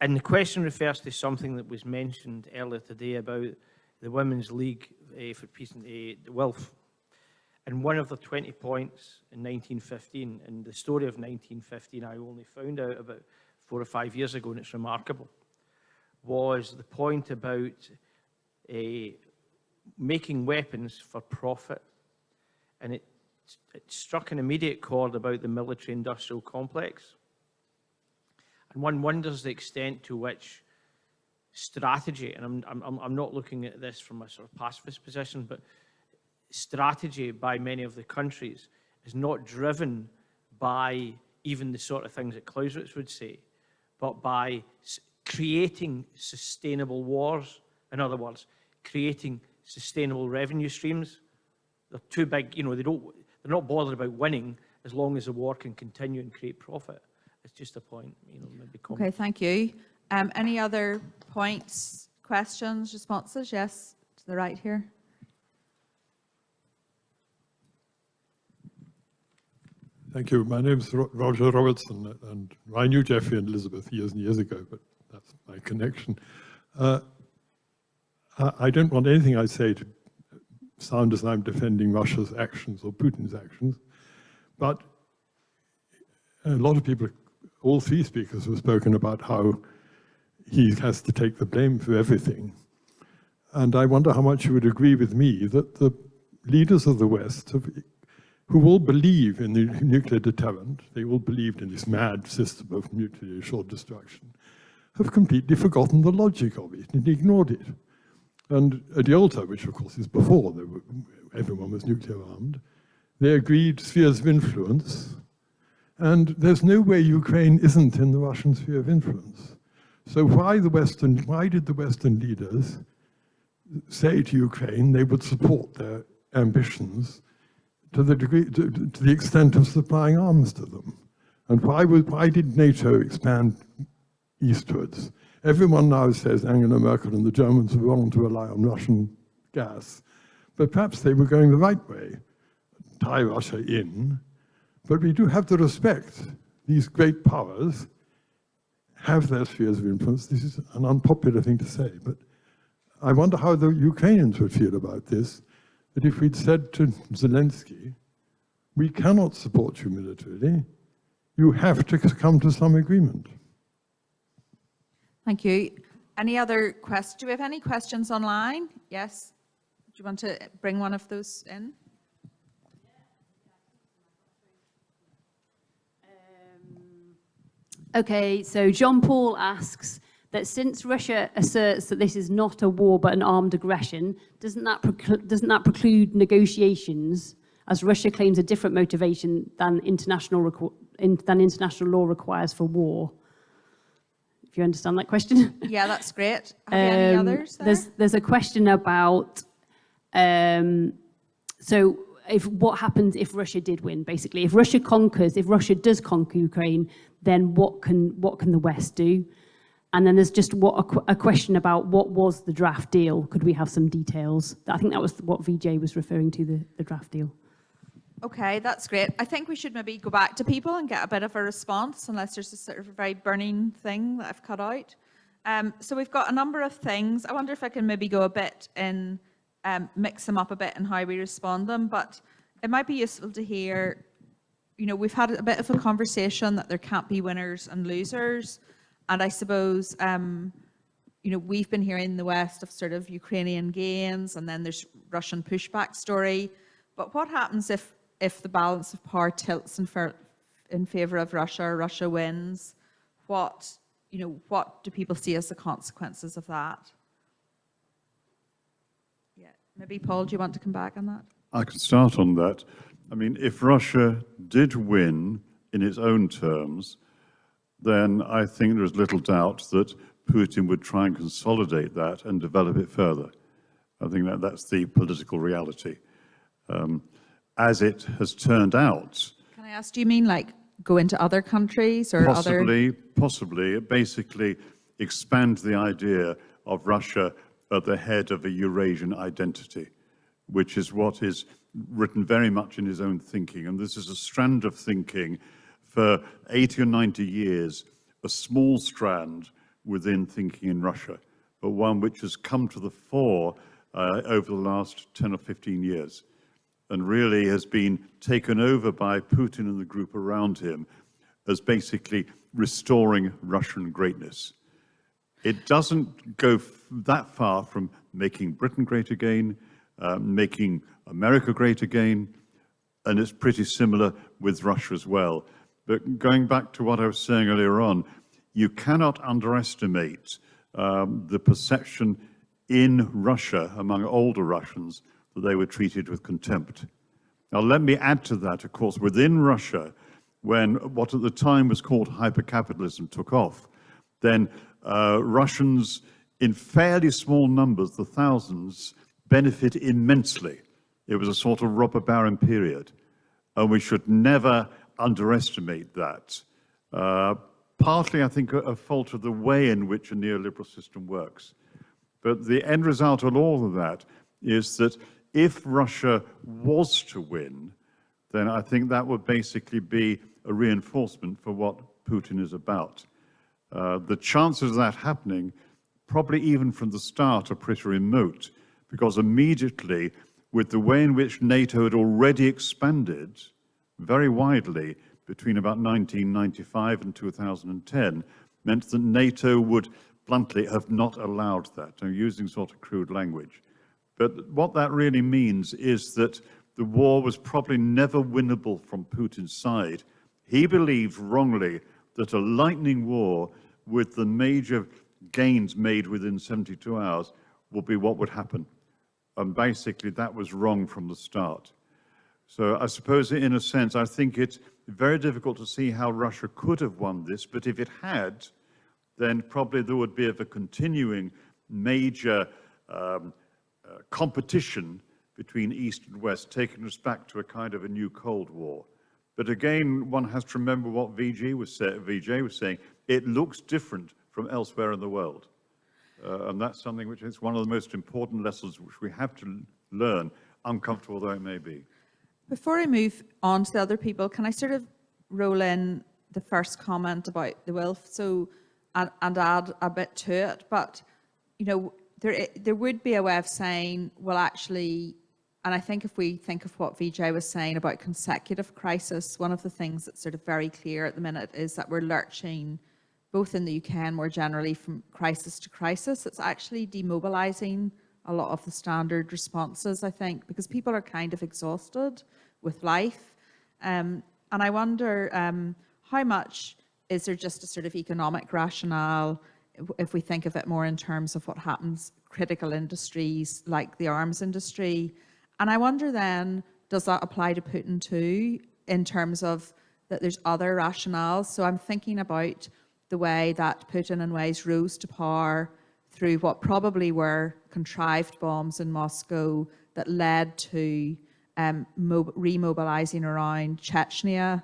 And the question refers to something that was mentioned earlier today about the Women's League for Peace and Wealth. And one of the 20 points in 1915, and the story of 1915 I only found out about 4 or 5 years ago, and it's remarkable, was the point about making weapons for profit. And it struck an immediate chord about the military-industrial complex. And one wonders the extent to which strategy, and I'm not looking at this from a sort of pacifist position, but strategy by many of the countries is not driven by even the sort of things that Clausewitz would say, but by creating sustainable wars. In other words, creating sustainable revenue streams. They're too big, they're not bothered about winning as long as the war can continue and create profit. It's just a point, maybe comment. Okay, thank you. Any other points, questions, responses? Yes, to the right here. Thank you. My name is Roger Robertson, and I knew Jeffrey and Elizabeth years and years ago, but that's my connection. I don't want anything I say to sound as I'm defending Russia's actions or Putin's actions, but a lot of people, all three speakers have spoken about how he has to take the blame for everything. And I wonder how much you would agree with me that the leaders of the West who all believe in the nuclear deterrent, they all believed in this mad system of nuclear assured destruction, have completely forgotten the logic of it and ignored it. And at Yalta, which of course is before everyone was nuclear armed, they agreed spheres of influence, and there's no way Ukraine isn't in the Russian sphere of influence. So why did the Western leaders say to Ukraine they would support their ambitions to the degree, to the extent of supplying arms to them. And why did NATO expand eastwards? Everyone now says Angela Merkel and the Germans were wrong to rely on Russian gas, but perhaps they were going the right way, tie Russia in. But we do have to respect these great powers have their spheres of influence. This is an unpopular thing to say, but I wonder how the Ukrainians would feel about this, that if we'd said to Zelensky, we cannot support you militarily, you have to come to some agreement. Thank you. Any other questions? Do we have any questions online? Yes. Do you want to bring one of those in? Okay, so Jean Paul asks that since Russia asserts that this is not a war but an armed aggression, doesn't that preclude negotiations, as Russia claims a different motivation than international law requires for war? If you understand that question. Yeah, that's great. Have you any others there? There's a question about what happens if Russia did win, basically. If Russia does conquer Ukraine, then what can the West do? And then there's just a question about what was the draft deal? Could we have some details? I think that was what Vijay was referring to, the draft deal. Okay, that's great. I think we should maybe go back to people and get a bit of a response, unless there's a sort of a very burning thing that I've cut out. So we've got a number of things. I wonder if I can maybe go a bit in, mix them up a bit in how we respond them, but it might be useful to hear, you know, we've had a bit of a conversation that there can't be winners and losers. And I suppose, you know, we've been hearing in the West of sort of Ukrainian gains, and then there's Russian pushback story. But what happens if the balance of power tilts in favor of Russia, or Russia wins? What do people see as the consequences of that? Yeah, maybe Paul, do you want to come back on that? I could start on that. I mean, if Russia did win in its own terms, then I think there is little doubt that Putin would try and consolidate that and develop it further. I think that's the political reality. As it has turned out. Can I ask, do you mean like go into other countries or Possibly, basically expand the idea of Russia at the head of a Eurasian identity, which is what is written very much in his own thinking. And this is a strand of thinking for 80 or 90 years, a small strand within thinking in Russia, but one which has come to the fore over the last 10 or 15 years, and really has been taken over by Putin and the group around him as basically restoring Russian greatness. It doesn't go that far from making Britain great again, making America great again, and it's pretty similar with Russia as well. But going back to what I was saying earlier on, you cannot underestimate the perception in Russia among older Russians that they were treated with contempt. Now, let me add to that, of course, within Russia, when what at the time was called hypercapitalism took off, then Russians in fairly small numbers, the thousands, benefit immensely. It was a sort of robber baron period, and we should never underestimate that. Partly, I think, a fault of the way in which a neoliberal system works. But the end result of all of that is that if Russia was to win, then I think that would basically be a reinforcement for what Putin is about. The chances of that happening, probably even from the start, are pretty remote, because immediately, with the way in which NATO had already expanded very widely between about 1995 and 2010, meant that NATO would bluntly have not allowed that. I'm using sort of crude language. But what that really means is that the war was probably never winnable from Putin's side. He believed wrongly that a lightning war with the major gains made within 72 hours would be what would happen. And basically that was wrong from the start. So I suppose in a sense, I think it's very difficult to see how Russia could have won this, but if it had, then probably there would be a continuing major competition between East and West, taking us back to a kind of a new Cold War. But again, one has to remember what Vijay was saying. It looks different from elsewhere in the world. And that's something which is one of the most important lessons which we have to learn, uncomfortable though it may be. Before I move on to the other people, can I sort of roll in the first comment about the wealth, and add a bit to it? But, you know, there would be a way of saying, well, actually, and I think if we think of what Vijay was saying about consecutive crisis, one of the things that's sort of very clear at the minute is that we're lurching, both in the UK and more generally, from crisis to crisis. It's actually demobilizing a lot of the standard responses, I think, because people are kind of exhausted with life. And I wonder how much is there just a sort of economic rationale, if we think of it more in terms of what happens, critical industries like the arms industry. And I wonder then, does that apply to Putin too, in terms of that there's other rationales? So I'm thinking about the way that Putin in ways rose to power through what probably were contrived bombs in Moscow that led to remobilizing around Chechnya.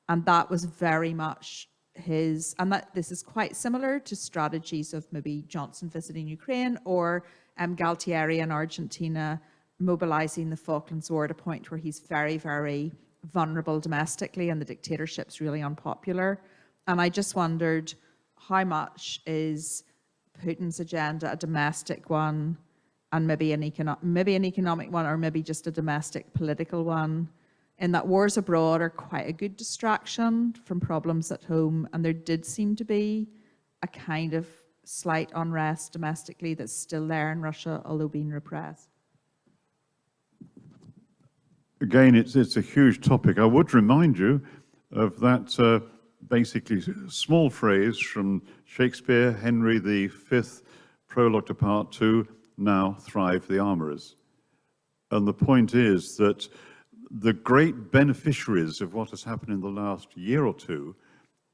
And that was very much his, and that this is quite similar to strategies of maybe Johnson visiting Ukraine or Galtieri in Argentina mobilizing the Falklands War at a point where he's very, very vulnerable domestically and the dictatorship's really unpopular. And I just wondered, how much is Putin's agenda a domestic one and maybe an economic one, or maybe just a domestic political one, in that wars abroad are quite a good distraction from problems at home, and there did seem to be a kind of slight unrest domestically that's still there in Russia, although being repressed. Again, it's a huge topic. I would remind you of that basically small phrase from Shakespeare, Henry V, prologue to part 2, now thrive the armourers. And the point is that the great beneficiaries of what has happened in the last year or two,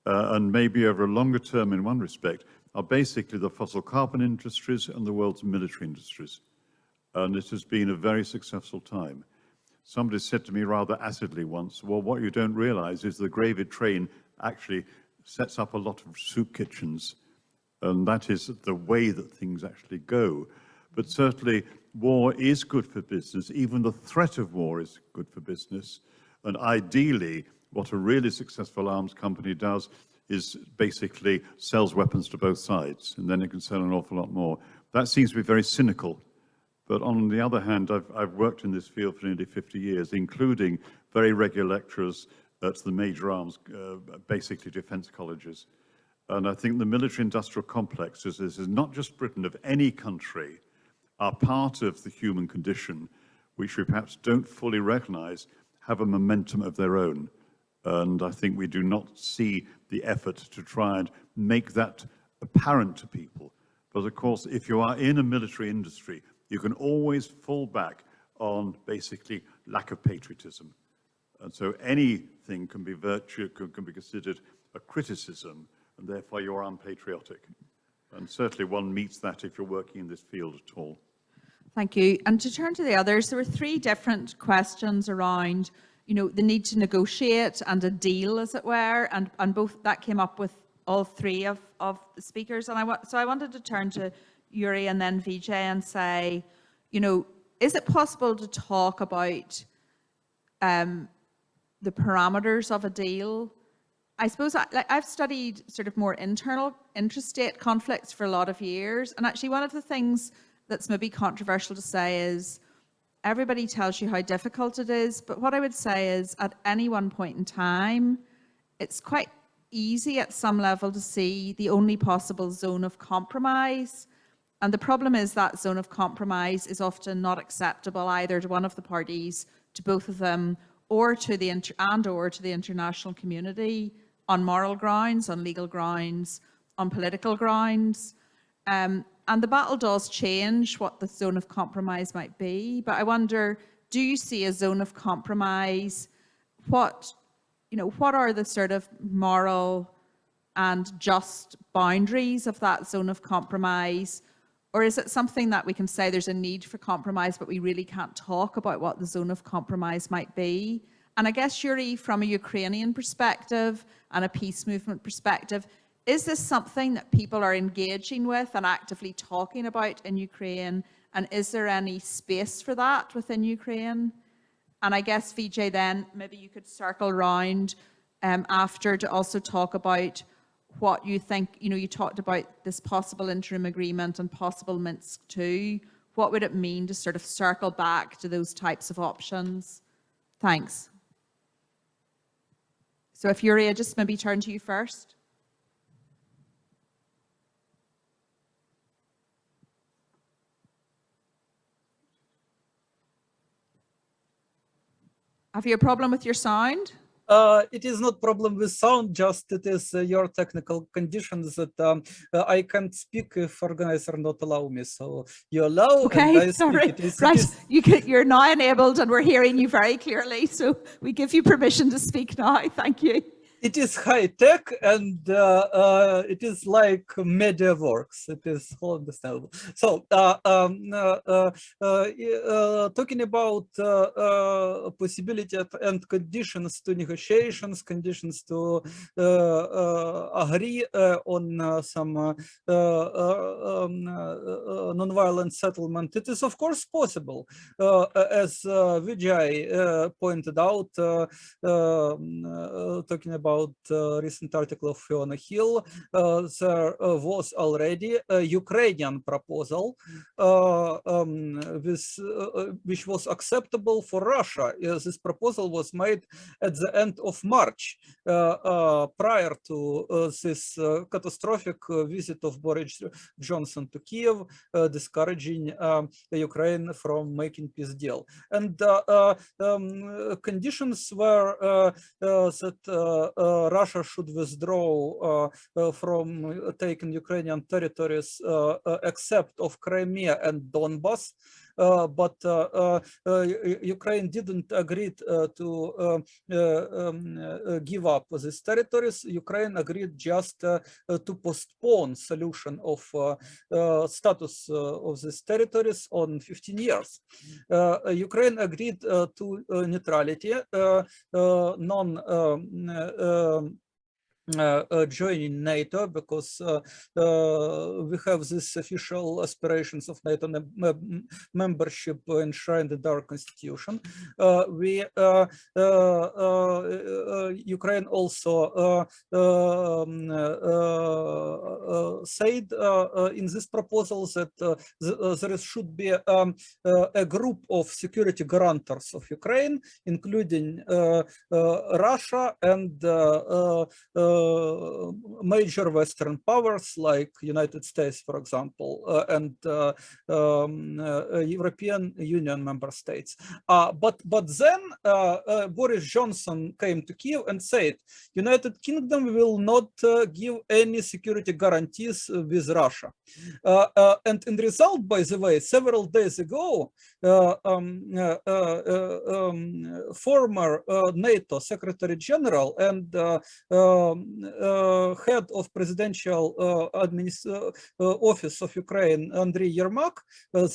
and maybe over a longer term in one respect, are basically the fossil carbon industries and the world's military industries. And it has been a very successful time. Somebody said to me rather acidly once, well, what you don't realize is the gravy train actually sets up a lot of soup kitchens. And that is the way that things actually go. But certainly war is good for business. Even the threat of war is good for business. And ideally, what a really successful arms company does is basically sells weapons to both sides, and then it can sell an awful lot more. That seems to be very cynical. But on the other hand, I've worked in this field for nearly 50 years, including very regular lecturers at the major arms, basically defense colleges. And I think the military-industrial complexes, this is not just Britain, of any country, are part of the human condition, which we perhaps don't fully recognize, have a momentum of their own. And I think we do not see the effort to try and make that apparent to people. But of course, if you are in a military industry, you can always fall back on basically lack of patriotism. And so anything can be can be considered a criticism, and therefore you're unpatriotic. And certainly one meets that if you're working in this field at all. Thank you. And to turn to the others, there were 3 different questions around, you know, the need to negotiate and a deal, as it were, and both that came up with all 3 of the speakers. And so I wanted to turn to Yurii and then Vijay and say, you know, is it possible to talk about the parameters of a deal? I suppose I've studied sort of more internal intrastate conflicts for a lot of years, and actually one of the things that's maybe controversial to say is everybody tells you how difficult it is, but what I would say is at any one point in time, it's quite easy at some level to see the only possible zone of compromise. And the problem is that zone of compromise is often not acceptable either to one of the parties, to both of them, or to the international community on moral grounds, on legal grounds, on political grounds. And the battle does change what the zone of compromise might be. But I wonder, do you see a zone of compromise? What are the sort of moral and just boundaries of that zone of compromise? Or is it something that we can say there's a need for compromise, but we really can't talk about what the zone of compromise might be? And I guess, Yurii, from a Ukrainian perspective and a peace movement perspective, is this something that people are engaging with and actively talking about in Ukraine? And is there any space for that within Ukraine? And I guess, Vijay, then maybe you could circle around after to also talk about what you think, you talked about this possible interim agreement and possible Minsk II. What would it mean to sort of circle back to those types of options? Thanks. So if Yurii, I just maybe turn to you first. Have you a problem with your sound? It is not problem with sound, just it is your technical conditions that I can't speak if organizer not allow me. So you allow, okay, and I sorry. speak. Right, you're now enabled and we're hearing you very clearly. So we give you permission to speak now. Thank you. It is high tech and it is like media works. It is all understandable. So talking about possibility and conditions to negotiations, conditions to agree on some non-violent settlement, it is of course possible. As Vijay pointed out, talking about recent article of Fiona Hill, there was already a Ukrainian proposal which was acceptable for Russia. This proposal was made at the end of March, prior to this catastrophic visit of Boris Johnson to Kyiv, discouraging Ukraine from making peace deal. And conditions were that Russia should withdraw from taking Ukrainian territories except of Crimea and Donbas. But Ukraine didn't agree to give up these territories. Ukraine agreed just to postpone solution of status of these territories on 15 years. Ukraine agreed to neutrality, joining NATO, because we have these official aspirations of NATO membership enshrined in our constitution. Ukraine also said in this proposal that there should be a group of security guarantors of Ukraine, including Russia and major Western powers like United States, for example, and European Union member states. But then Boris Johnson came to Kyiv and said, United Kingdom will not give any security guarantees with Russia. And in result, by the way, several days ago, former NATO Secretary General and head of presidential office of Ukraine, Andriy Yermak,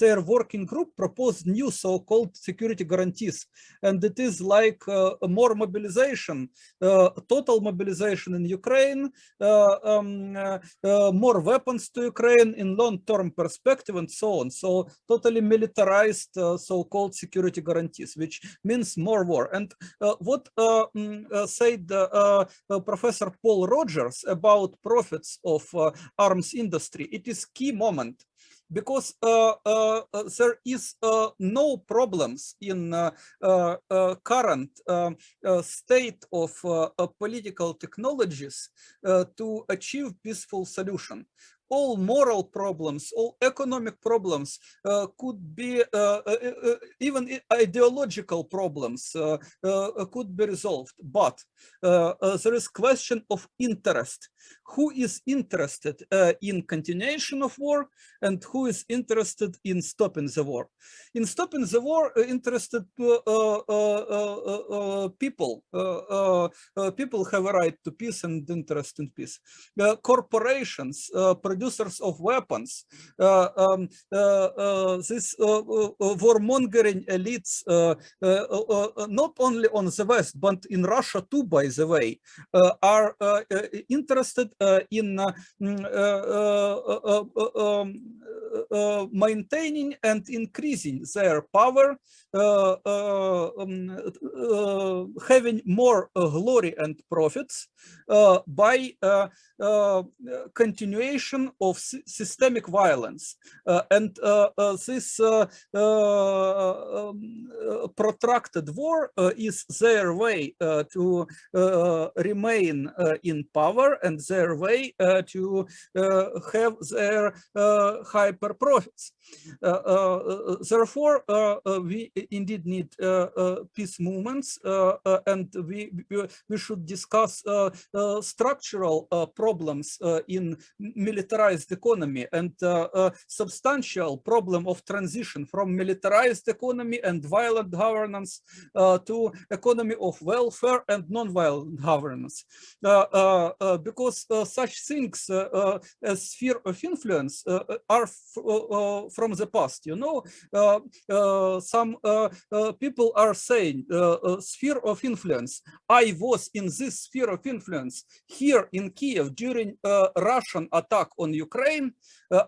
their working group proposed new so-called security guarantees. And it is like more mobilization, total mobilization in Ukraine, more weapons to Ukraine in long-term perspective and so on. So totally militarized so-called security guarantees, which means more war. And what said Professor Paul Rogers about profits of arms industry, it is key moment, because there is no problems in current state of political technologies to achieve peaceful solution. All moral problems, all economic problems could be, even ideological problems could be resolved. But there is question of interest. Who is interested in continuation of war and who is interested in stopping the war? In stopping the war, interested people. People have a right to peace and interest in peace. Corporations, producers of weapons, this warmongering elites, not only on the West, but in Russia too, by the way, are interested in maintaining and increasing their power, having more glory and profits by continuation of systemic violence. And this protracted war is their way to remain in power and their way to have their hyper profits. Therefore, we indeed need peace movements, and we should discuss structural problems in militarized economy and substantial problem of transition from militarized economy and violent governance to economy of welfare and non-violent governance, because such things as sphere of influence are from the past. You know, some people are saying sphere of influence. I was in this sphere of influence here in Kyiv during Russian attack on Ukraine.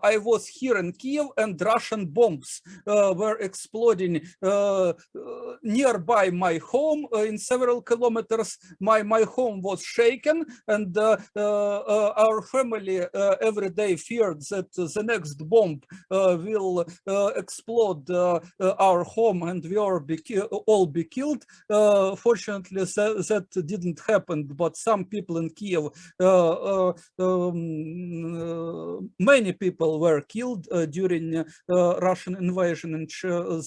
I was here in Kyiv and Russian bombs were exploding nearby my home in several kilometers. My home was shaken, and our family every day feared that the next bomb will explode our home and we all be killed. Fortunately, that didn't happen, but some people in Kyiv, many people were killed during Russian invasion and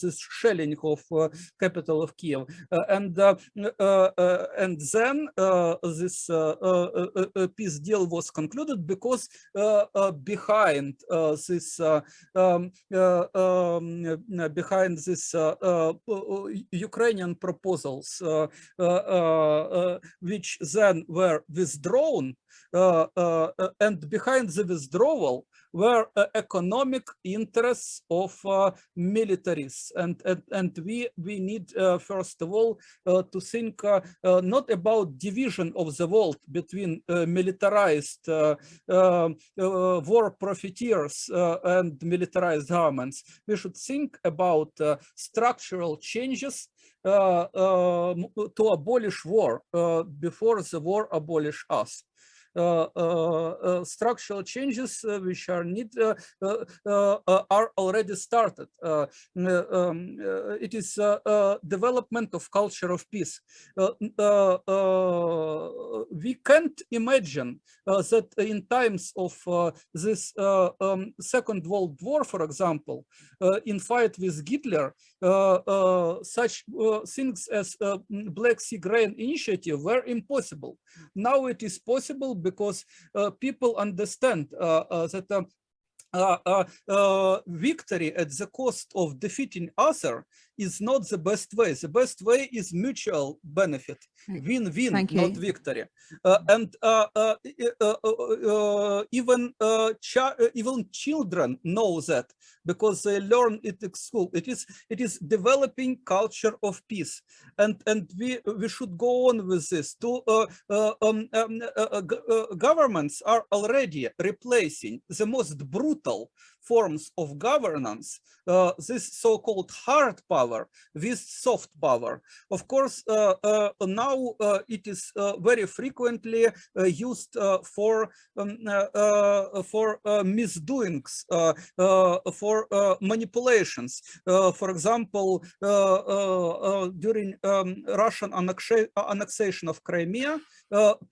this shelling of capital of Kyiv. And then this peace deal was concluded because behind this Ukrainian proposals, which then were withdrawn, and behind the withdrawal were economic interests of militaries, and we need first of all to think not about division of the world between militarized war profiteers and militarized governments. We should think about structural changes to abolish war before the war abolish us. Structural changes which are are already started. It is development of culture of peace. We can't imagine that in times of this Second World War, for example, in fight with Hitler, such things as Black Sea Grain Initiative were impossible. Now it is possible because people understand that victory at the cost of defeating other is not the best way. The best way is mutual benefit, win-win, not victory. And even children know that because they learn it at school. It is developing culture of peace, and we should go on with this. Governments are already replacing the most brutal forms of governance, this so-called hard power, with soft power. Of course, now it is very frequently used for misdoings, for manipulations. For example, during Russian annexation of Crimea,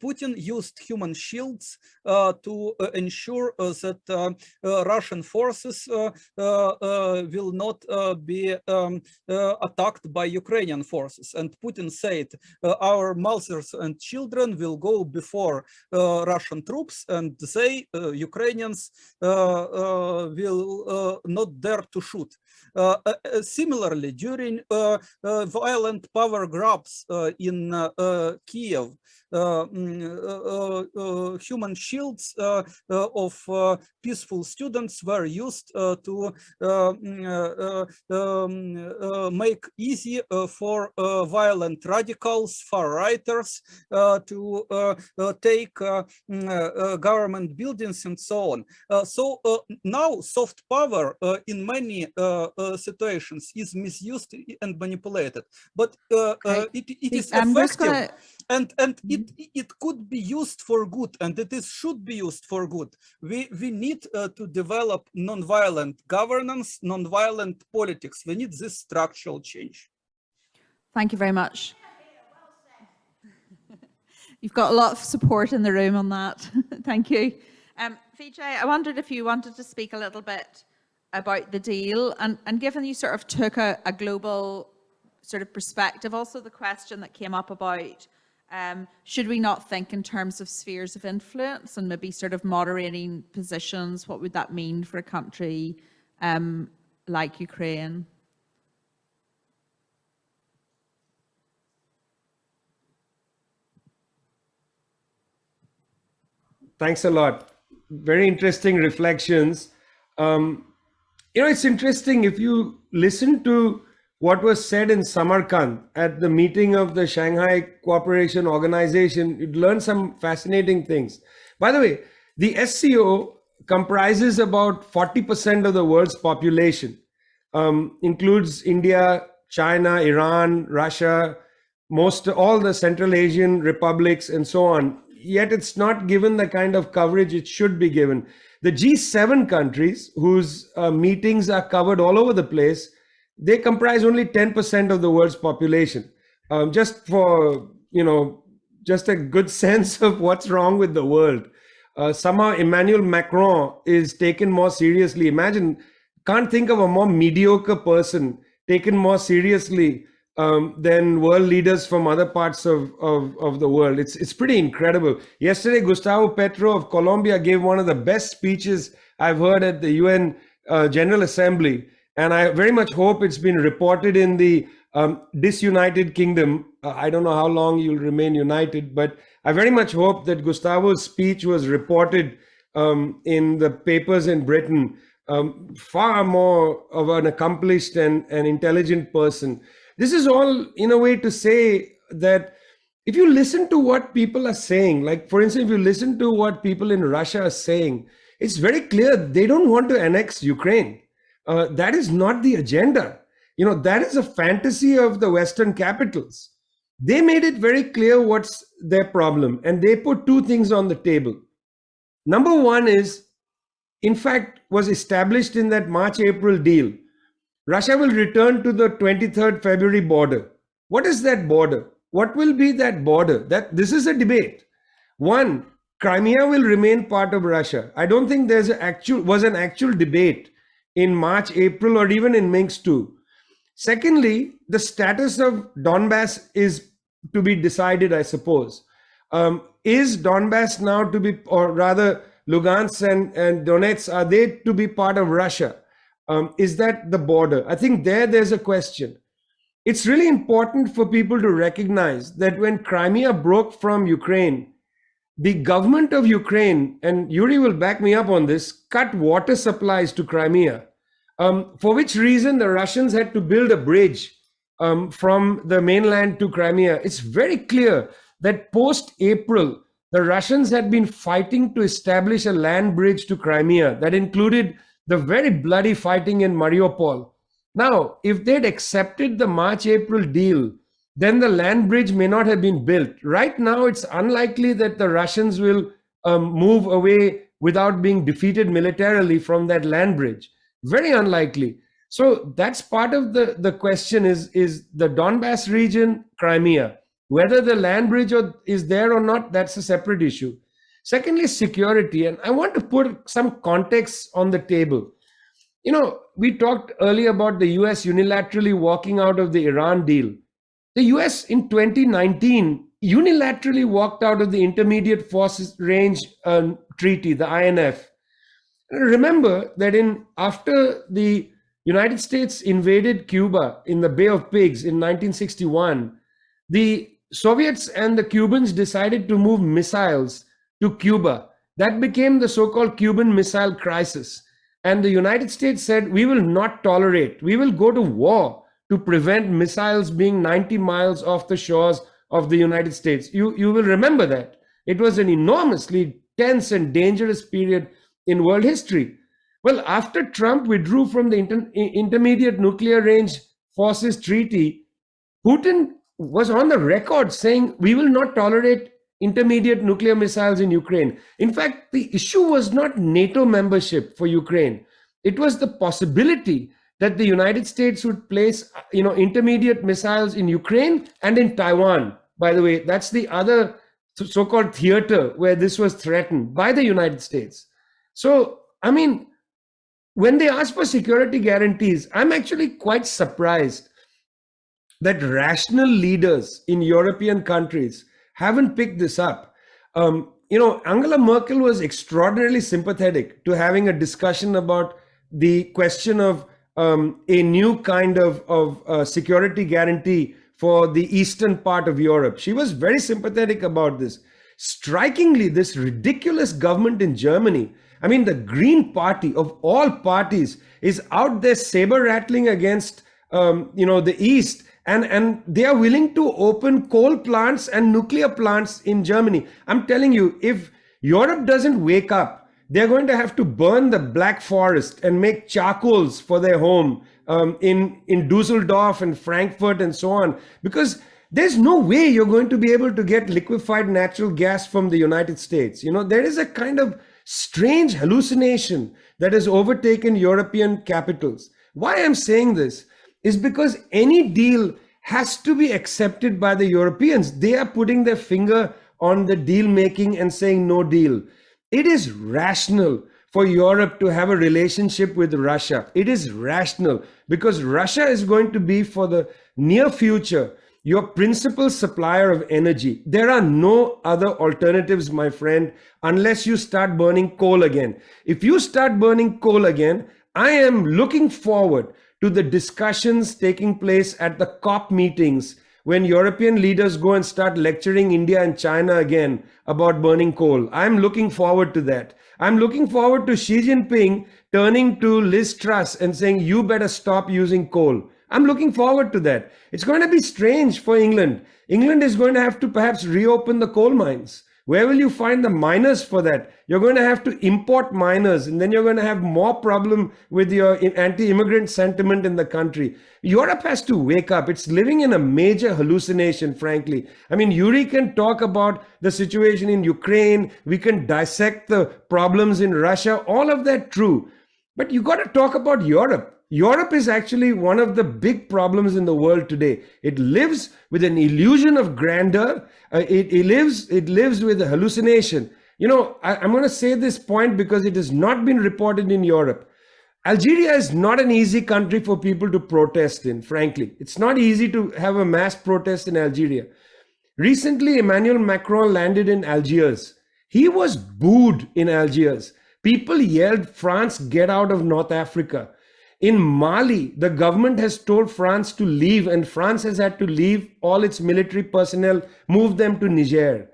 Putin used human shields to ensure that Russian forces will not be attacked by Ukrainian forces. And Putin said, our mothers and children will go before Russian troops, and they, Ukrainians, will not dare to shoot. Similarly, during violent power grabs in Kyiv, human shields of peaceful students were used to make easy for violent radicals, far-righters, to take government buildings and so on. So now soft power in many situations is misused and manipulated, but it is effective, and it could be used for good, and should be used for good. We need to develop non-violent governance, non-violent politics. We need this structural change. Thank you very much. You've got a lot of support in the room on that. Thank you. Vijay, I wondered if you wanted to speak a little bit about the deal, and given you sort of took a global sort of perspective, also the question that came up about should we not think in terms of spheres of influence and maybe sort of moderating positions? What would that mean for a country like Ukraine? Thanks a lot. Very interesting reflections. It's interesting if you listen to what was said in Samarkand at the meeting of the Shanghai Cooperation Organization, you'd learn some fascinating things. By the way, the SCO comprises about 40% of the world's population, includes India, China, Iran, Russia, all the Central Asian republics and so on. Yet it's not given the kind of coverage it should be given. The G7 countries, whose meetings are covered all over the place, they comprise only 10% of the world's population. Just for, just a good sense of what's wrong with the world. Somehow Emmanuel Macron is taken more seriously. Imagine, can't think of a more mediocre person taken more seriously than world leaders from other parts of the world. It's pretty incredible. Yesterday, Gustavo Petro of Colombia gave one of the best speeches I've heard at the UN General Assembly. And I very much hope it's been reported in the disunited kingdom. I don't know how long you'll remain united, but I very much hope that Gustavo's speech was reported in the papers in Britain. Far more of an accomplished and intelligent person. This is all in a way to say that if you listen to what people are saying, like for instance, if you listen to what people in Russia are saying, it's very clear they don't want to annex Ukraine. That is not the agenda. That is a fantasy of the Western capitals. They made it very clear what's their problem, and they put two things on the table. Number one is, in fact, was established in that March-April deal. Russia will return to the 23rd February border. What is that border? What will be that border? This is a debate. One, Crimea will remain part of Russia. I don't think was an actual debate in March, April, or even in Minsk II. Secondly, the status of Donbass is to be decided, I suppose. Is Donbass now to be, or rather Lugansk and Donetsk, are they to be part of Russia? Is that the border? I think there's a question. It's really important for people to recognize that when Crimea broke from Ukraine, the government of Ukraine, and Yurii will back me up on this, cut water supplies to Crimea, for which reason the Russians had to build a bridge from the mainland to Crimea. It's very clear that post-April, the Russians had been fighting to establish a land bridge to Crimea that included the very bloody fighting in Mariupol. Now, if they'd accepted the March-April deal, then the land bridge may not have been built. Right now, it's unlikely that the Russians will move away without being defeated militarily from that land bridge. Very unlikely. So that's part of the question is the Donbass region, Crimea. Whether the land bridge is there or not, that's a separate issue. Secondly, security. And I want to put some context on the table. We talked earlier about the US unilaterally walking out of the Iran deal. The US in 2019 unilaterally walked out of the Intermediate Forces Range Treaty, the INF. Remember that after the United States invaded Cuba in the Bay of Pigs in 1961, the Soviets and the Cubans decided to move missiles to Cuba. That became the so-called Cuban Missile Crisis. And the United States said, we will not tolerate, we will go to war to prevent missiles being 90 miles off the shores of the United States. You will remember that. It was an enormously tense and dangerous period in world history. Well, after Trump withdrew from the Intermediate Nuclear Range Forces Treaty, Putin was on the record saying, we will not tolerate intermediate nuclear missiles in Ukraine. In fact, the issue was not NATO membership for Ukraine. It was the possibility that the United States would place, intermediate missiles in Ukraine and in Taiwan. By the way, that's the other so-called theater where this was threatened by the United States. So, I mean, when they ask for security guarantees, I'm actually quite surprised that rational leaders in European countries haven't picked this up. Angela Merkel was extraordinarily sympathetic to having a discussion about the question of a new kind of security guarantee for the eastern part of Europe. She was very sympathetic about this. Strikingly, this ridiculous government in Germany, I mean, the Green Party of all parties is out there saber rattling against, the East. And they are willing to open coal plants and nuclear plants in Germany. I'm telling you, if Europe doesn't wake up, they're going to have to burn the Black Forest and make charcoals for their home in Dusseldorf and Frankfurt and so on. Because there's no way you're going to be able to get liquefied natural gas from the United States. There is a kind of strange hallucination that has overtaken European capitals. Why I'm saying this is because any deal has to be accepted by the Europeans. They are putting their finger on the deal making and saying no deal. It is rational for Europe to have a relationship with Russia. It is rational because Russia is going to be, for the near future, your principal supplier of energy. There are no other alternatives, my friend, unless you start burning coal again. If you start burning coal again, I am looking forward to the discussions taking place at the COP meetings when European leaders go and start lecturing India and China again about burning coal. I'm looking forward to that. I'm looking forward to Xi Jinping turning to Liz Truss and saying, you better stop using coal. I'm looking forward to that. It's going to be strange for England. England is going to have to perhaps reopen the coal mines. Where will you find the miners for that? You're going to have to import miners, and then you're going to have more problem with your anti-immigrant sentiment in the country. Europe has to wake up. It's living in a major hallucination, frankly. I mean, Yurii can talk about the situation in Ukraine. We can dissect the problems in Russia. All of that true. But you got to talk about Europe. Europe is actually one of the big problems in the world today. It lives with an illusion of grandeur. It lives with a hallucination. I'm going to say this point because it has not been reported in Europe. Algeria is not an easy country for people to protest in, frankly. It's not easy to have a mass protest in Algeria. Recently, Emmanuel Macron landed in Algiers. He was booed in Algiers. People yelled, France, get out of North Africa. In Mali, the government has told France to leave, and France has had to leave all its military personnel, move them to Niger.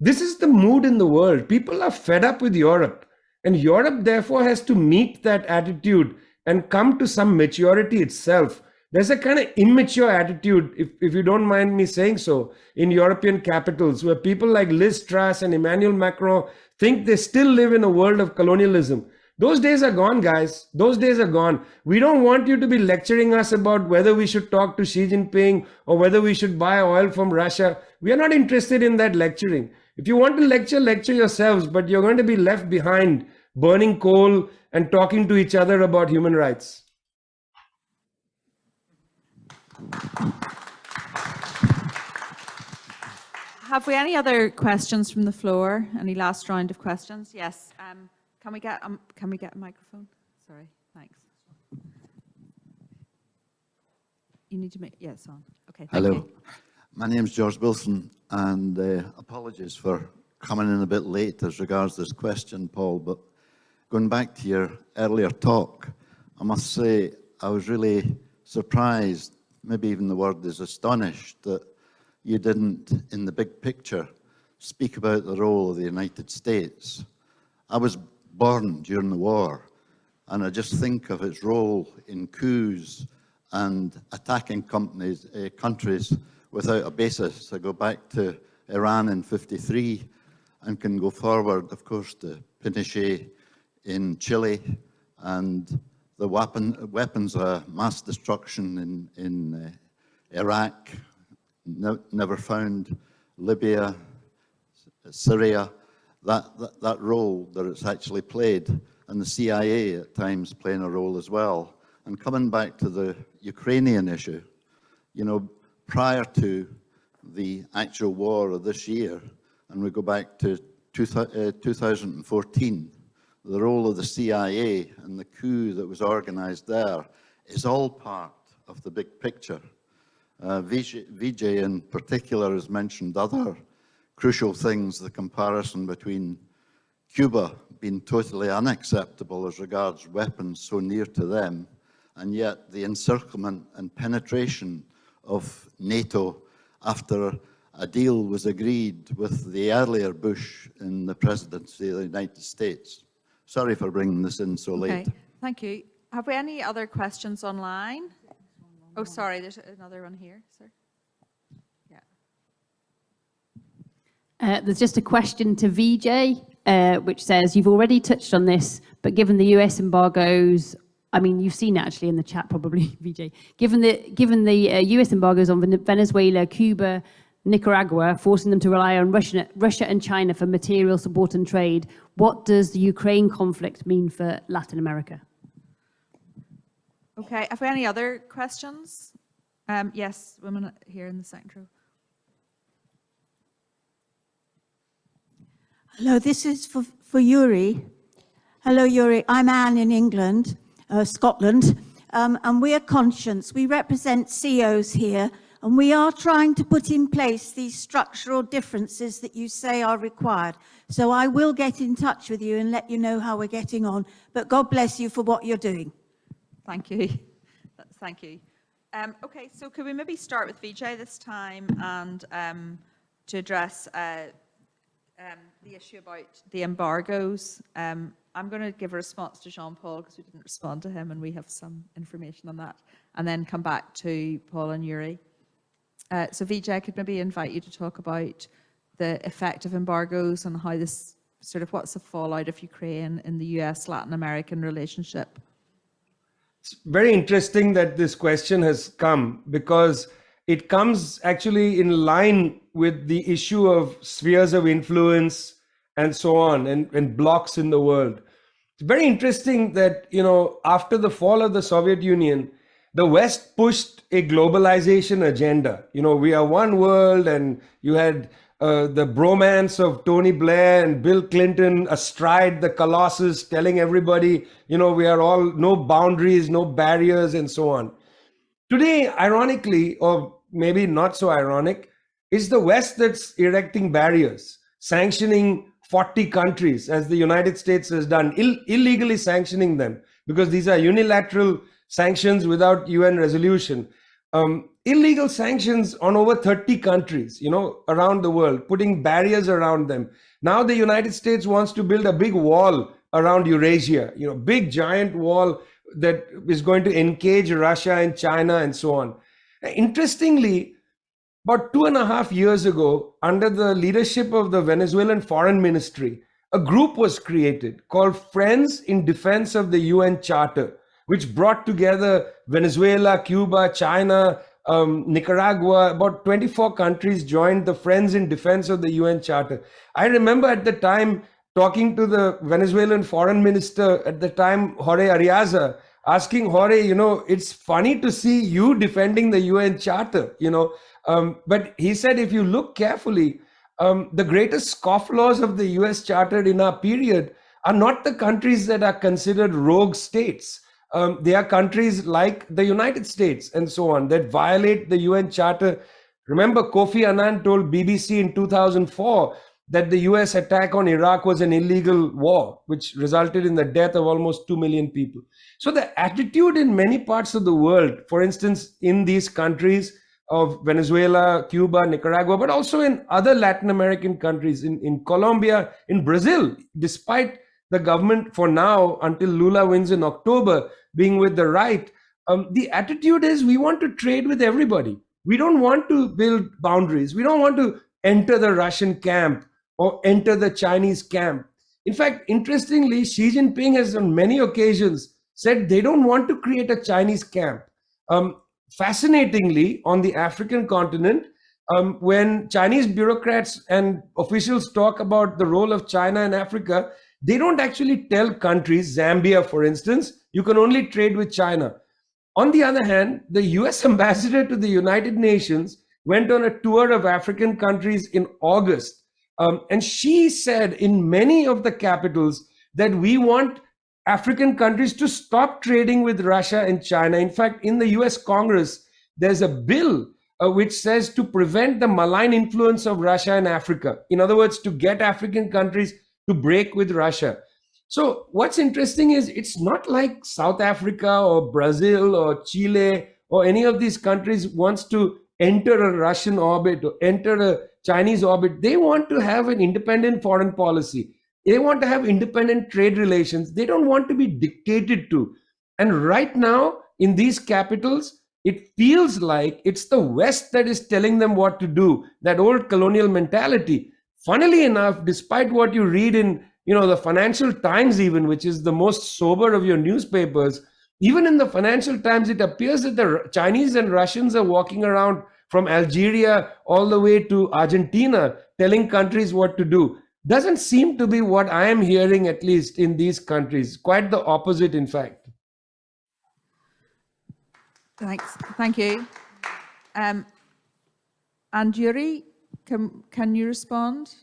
This is the mood in the world. People are fed up with Europe, and Europe therefore has to meet that attitude and come to some maturity itself. There's a kind of immature attitude, if you don't mind me saying so, in European capitals, where people like Liz Truss and Emmanuel Macron think they still live in a world of colonialism. Those days are gone, guys. Those days are gone. We don't want you to be lecturing us about whether we should talk to Xi Jinping or whether we should buy oil from Russia. We are not interested in that lecturing. If you want to lecture yourselves, but you're going to be left behind burning coal and talking to each other about human rights. Have we any other questions from the floor? Any last round of questions? Yes. Can we get a microphone? Sorry, thanks. You need to make, yes, on. Okay, thank Hello. you. My name's George Wilson, and apologies for coming in a bit late as regards this question, Paul, but going back to your earlier talk, I must say I was really surprised, maybe even the word is astonished, that you didn't, in the big picture, speak about the role of the United States. I was born during the war, and I just think of its role in coups and attacking countries without a basis. I go back to Iran in '53 and can go forward, of course, to Pinochet in Chile and the weapons of mass destruction in Iraq, never found, Libya, Syria, that role that it's actually played, and the CIA at times playing a role as well. And coming back to the Ukrainian issue, you know, prior to the actual war of this year, and we go back to 2014, the role of the CIA and the coup that was organized there is all part of the big picture. Vijay in particular has mentioned other crucial things, the comparison between Cuba being totally unacceptable as regards weapons so near to them, and yet the encirclement and penetration of NATO after a deal was agreed with the earlier Bush in the presidency of the United States. Sorry for bringing this in so late. Okay, thank you. Have we any other questions online? Oh, sorry, there's another one here, sir. Yeah. There's just a question to Vijay, which says, you've already touched on this, but given the US embargoes, I mean, you've seen it actually in the chat probably, Vijay. Given the US embargoes on Venezuela, Cuba, Nicaragua, forcing them to rely on Russia and China for material support and trade, what does the Ukraine conflict mean for Latin America? Okay, have we any other questions? Yes, women here in the second row. Hello, this is for Yurii. Hello, Yurii. I'm Anne in England, Scotland, and we are Conscience. We represent CEOs here, and we are trying to put in place these structural differences that you say are required. So I will get in touch with you and let you know how we're getting on. But God bless you for what you're doing. Thank you. Thank you. Okay, so could we maybe start with Vijay this time and to address the issue about the embargoes. I'm going to give a response to Jean-Paul because we didn't respond to him and we have some information on that, and then come back to Paul and Yurii. So Vijay, I could maybe invite you to talk about the effect of embargoes and how this sort of, what's the fallout of Ukraine in the US-Latin American relationship? It's very interesting that this question has come because it comes actually in line with the issue of spheres of influence and so on, and blocks in the world. It's very interesting that, you know, after the fall of the Soviet Union, the West pushed a globalization agenda. You know, we are one world, and you had the bromance of Tony Blair and Bill Clinton astride the Colossus, telling everybody, you know, we are all, no boundaries, no barriers, and so on. Today, ironically, or maybe not so ironic, it's the West that's erecting barriers, sanctioning 40 countries, as the United States has done, illegally sanctioning them, because these are unilateral sanctions without UN resolution. Illegal sanctions on over 30 countries, you know, around the world, putting barriers around them. Now the United States wants to build a big wall around Eurasia, you know, big giant wall that is going to encage Russia and China and so on. Interestingly, about 2.5 years ago, under the leadership of the Venezuelan Foreign Ministry, a group was created called Friends in Defense of the UN Charter, which brought together Venezuela, Cuba, China, Nicaragua. About 24 countries joined the Friends in Defense of the UN Charter. I remember at the time talking to the Venezuelan foreign minister at the time, Jorge Ariaza, asking Jorge, you know, it's funny to see you defending the UN Charter, you know. But he said, if you look carefully, the greatest scofflaws of the US Charter in our period are not the countries that are considered rogue states. They are countries like the United States and so on that violate the UN Charter. Remember, Kofi Annan told BBC in 2004 that the US attack on Iraq was an illegal war, which resulted in the death of almost 2 million people. So the attitude in many parts of the world, for instance, in these countries of Venezuela, Cuba, Nicaragua, but also in other Latin American countries, in Colombia, in Brazil, despite the government for now, until Lula wins in October, being with the right, the attitude is we want to trade with everybody. We don't want to build boundaries. We don't want to enter the Russian camp or enter the Chinese camp. In fact, interestingly, Xi Jinping has on many occasions said they don't want to create a Chinese camp. Fascinatingly, on the African continent, when Chinese bureaucrats and officials talk about the role of China in Africa, they don't actually tell countries, Zambia, for instance, you can only trade with China. On the other hand, the US ambassador to the United Nations went on a tour of African countries in August. And she said in many of the capitals that we want African countries to stop trading with Russia and China. In fact, in the US Congress, there's a bill which says to prevent the malign influence of Russia in Africa. In other words, to get African countries to break with Russia. So what's interesting is it's not like South Africa or Brazil or Chile or any of these countries wants to enter a Russian orbit or enter a Chinese orbit. They want to have an independent foreign policy. They want to have independent trade relations. They don't want to be dictated to. And right now, in these capitals, it feels like it's the West that is telling them what to do, that old colonial mentality. Funnily enough, despite what you read in the Financial Times even, which is the most sober of your newspapers, even in the Financial Times, it appears that the Chinese and Russians are walking around from Algeria all the way to Argentina, telling countries what to do. Doesn't seem to be what I am hearing, at least in these countries. Quite the opposite, in fact. Thanks. Thank you. And Yurii, can you respond?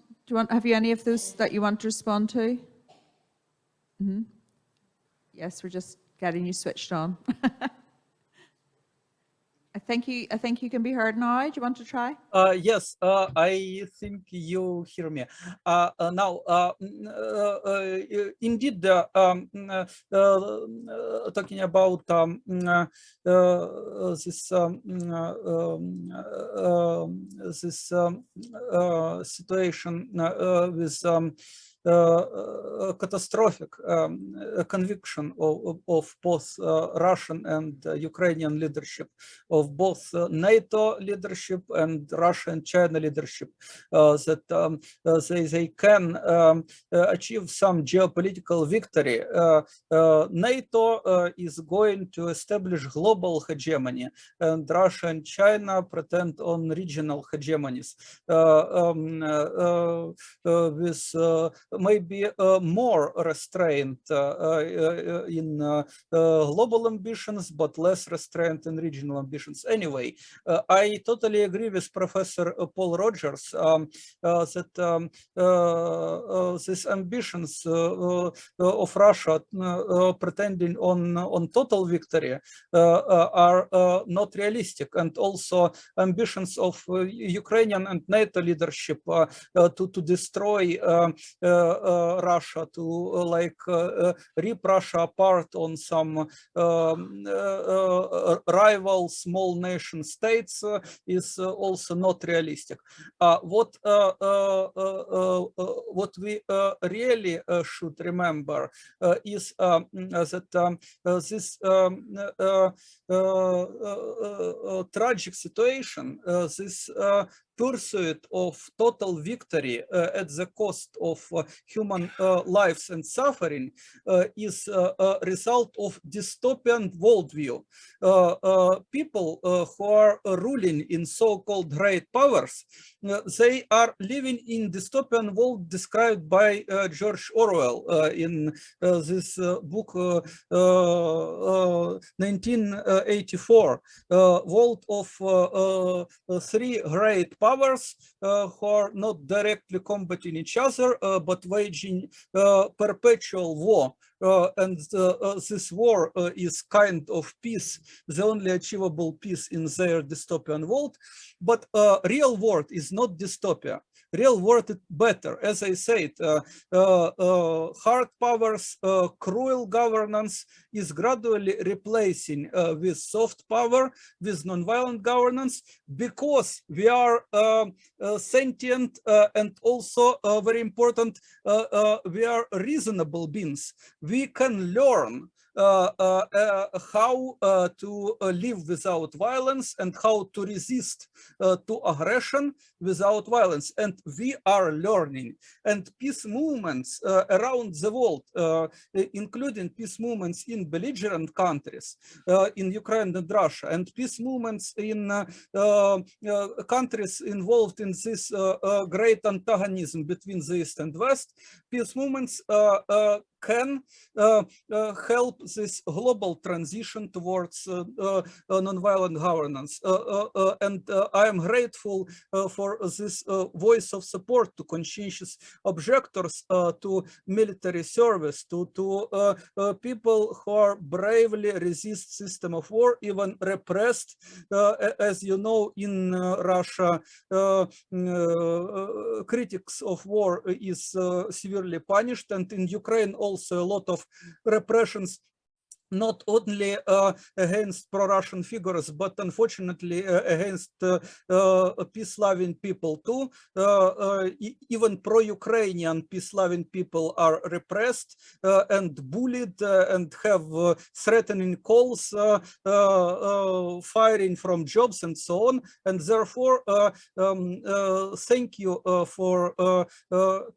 Have you any of those that you want to respond to? Mm-hmm. Yes, we're just getting you switched on. I think you can be heard now. Do you want to try? Yes, I think you hear me. Now, indeed, talking about this situation with catastrophic conviction of both Russian and Ukrainian leadership, of both NATO leadership and Russia and China leadership, that they can achieve some geopolitical victory. NATO is going to establish global hegemony, and Russia and China pretend on regional hegemonies with maybe more restraint in global ambitions, but less restraint in regional ambitions. Anyway, I totally agree with Professor Paul Rogers that these ambitions of Russia pretending on total victory are not realistic, and also ambitions of Ukrainian and NATO leadership to destroy Russia, to rip Russia apart on some rival small nation states is also not realistic. What we really should remember is that this tragic situation, this pursuit of total victory at the cost of human lives and suffering is a result of dystopian worldview. People who are ruling in so-called great powers, they are living in dystopian world described by George Orwell in this book 1984, world of three great powers who are not directly combating each other, but waging perpetual war. And this war is kind of peace, the only achievable peace in their dystopian world. But real world is not dystopia. real world better. As I said, hard powers, cruel governance is gradually replacing with soft power, with nonviolent governance, because we are sentient and also very important, we are reasonable beings. We can learn how to live without violence and how to resist to aggression without violence, and we are learning. And peace movements around the world, including peace movements in belligerent countries, in Ukraine and Russia, and peace movements in countries involved in this great antagonism between the East and West, peace movements can help this global transition towards nonviolent governance. And I am grateful for this voice of support to conscientious objectors, to military service, to people who are bravely resist system of war, even repressed. As you know, in Russia, critics of war is severely punished, and in Ukraine also a lot of repressions, not only against pro-Russian figures, but unfortunately against peace-loving people too. Even pro-Ukrainian peace-loving people are repressed and bullied and have threatening calls, firing from jobs and so on. And therefore, thank you for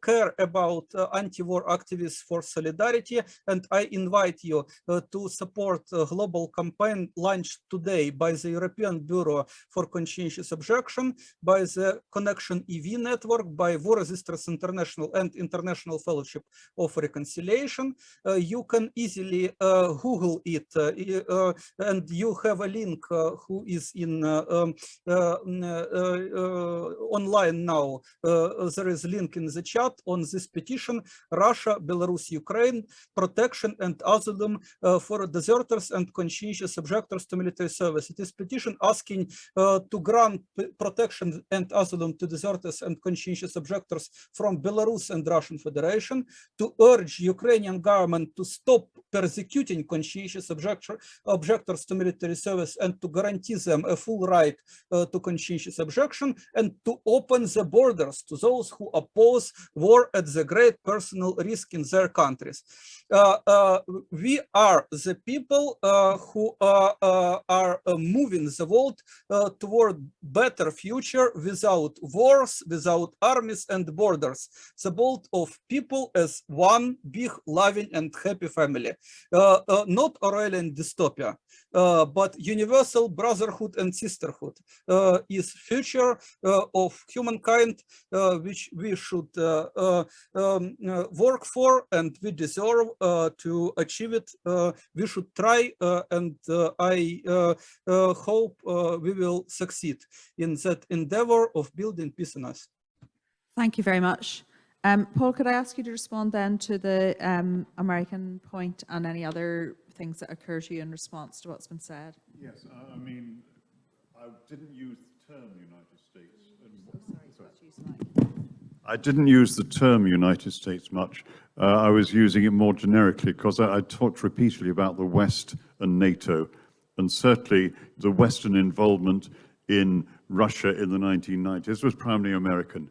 care about anti-war activists for solidarity. And I invite you to support a global campaign launched today by the European Bureau for Conscientious Objection, by the Connection EV Network, by War Resisters International and International Fellowship of Reconciliation. You can easily Google it, and you have a link who is in online now. There is a link in the chat on this petition: Russia, Belarus, Ukraine, protection and asylum for deserters and conscientious objectors to military service. It is petition asking to grant protection and asylum to deserters and conscientious objectors from Belarus and Russian Federation, to urge Ukrainian government to stop persecuting conscientious objectors to military service and to guarantee them a full right to conscientious objection, and to open the borders to those who oppose war at the great personal risk in their countries. We are the people who are moving the world toward better future without wars, without armies and borders. The world of people as one big, loving and happy family. Not Orwellian dystopia, but universal brotherhood and sisterhood is future of humankind, which we should work for, and we deserve to achieve it. We should try, and I hope we will succeed in that endeavor of building peace on us. Thank you very much. Paul, could I ask you to respond then to the American point and any other things that occur to you in response to what's been said? Yes, I mean, I didn't use the term United States. I didn't use the term United States much. I was using it more generically because I talked repeatedly about the West and NATO, and certainly the Western involvement in Russia in the 1990s was primarily American.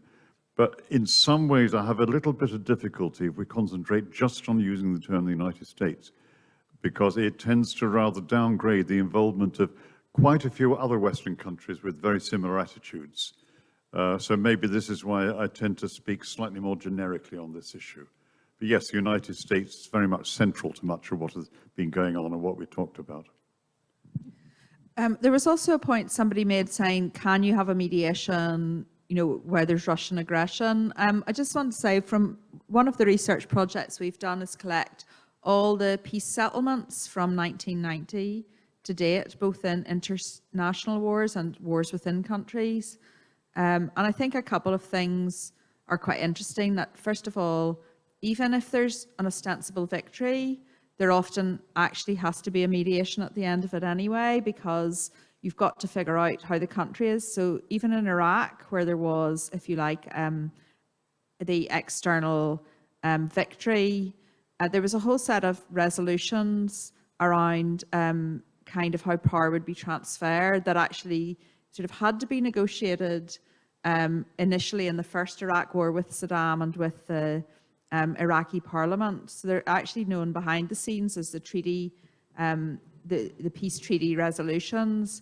But in some ways, I have a little bit of difficulty if we concentrate just on using the term the United States, because it tends to rather downgrade the involvement of quite a few other Western countries with very similar attitudes. So maybe this is why I tend to speak slightly more generically on this issue. But yes, the United States is very much central to much of what has been going on and what we talked about. There was also a point somebody made saying, can you have a mediation, you know, where there's Russian aggression? I just want to say, from one of the research projects we've done is collect all the peace settlements from 1990 to date, both in international wars and wars within countries. And I think a couple of things are quite interesting. That first of all, even if there's an ostensible victory, there often actually has to be a mediation at the end of it anyway, because you've got to figure out how the country is. So even in Iraq, where there was, if you like, the external victory, there was a whole set of resolutions around kind of how power would be transferred that actually sort of had to be negotiated initially in the first Iraq war with Saddam and with the Iraqi parliament. So they're actually known behind the scenes as the treaty, the peace treaty resolutions.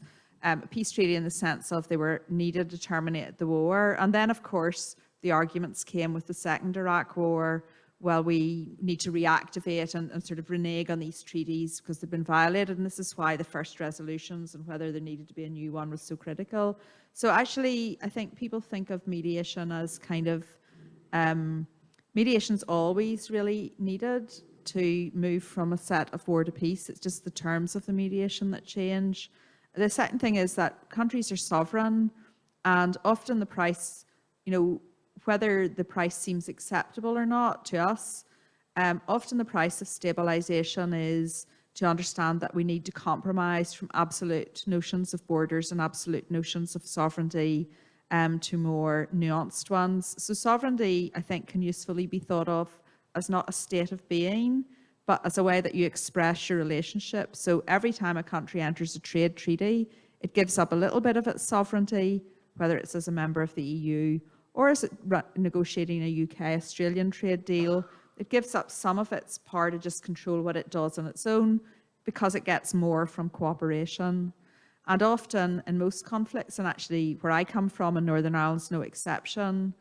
Peace treaty in the sense of they were needed to terminate the war. And then, of course, the arguments came with the second Iraq war. Well, we need to reactivate and sort of renege on these treaties because they've been violated. And this is why the first resolutions and whether there needed to be a new one was so critical. So actually, I think people think of mediation as kind of, mediation's always really needed to move from a set of war to peace. It's just the terms of the mediation that change. The second thing is that countries are sovereign, and often the price, whether the price seems acceptable or not to us, often the price of stabilization is to understand that we need to compromise from absolute notions of borders and absolute notions of sovereignty to more nuanced ones. So sovereignty, I think, can usefully be thought of as not a state of being, but as a way that you express your relationship. So every time a country enters a trade treaty, it gives up a little bit of its sovereignty, whether it's as a member of the EU or as it negotiating a UK-Australian trade deal. It gives up some of its power to just control what it does on its own because it gets more from cooperation. And often in most conflicts, and actually where I come from in Northern Ireland's no exception,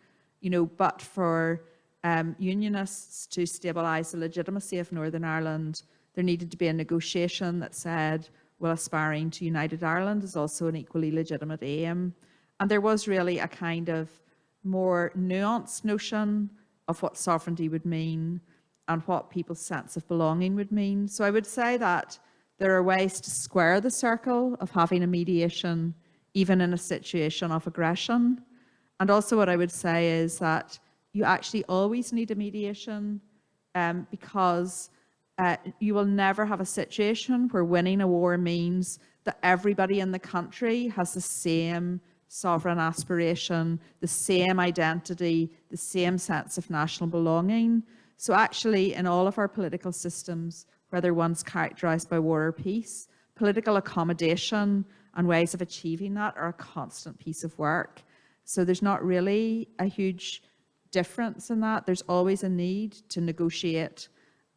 but for unionists to stabilise the legitimacy of Northern Ireland, there needed to be a negotiation that said, well, aspiring to United Ireland is also an equally legitimate aim. And there was really a kind of more nuanced notion of what sovereignty would mean and what people's sense of belonging would mean. So I would say that there are ways to square the circle of having a mediation even in a situation of aggression. And also what I would say is that you actually always need a mediation because you will never have a situation where winning a war means that everybody in the country has the same sovereign aspiration, the same identity, the same sense of national belonging. So actually, in all of our political systems, whether one's characterized by war or peace, political accommodation and ways of achieving that are a constant piece of work. So there's not really a huge difference in that. There's always a need to negotiate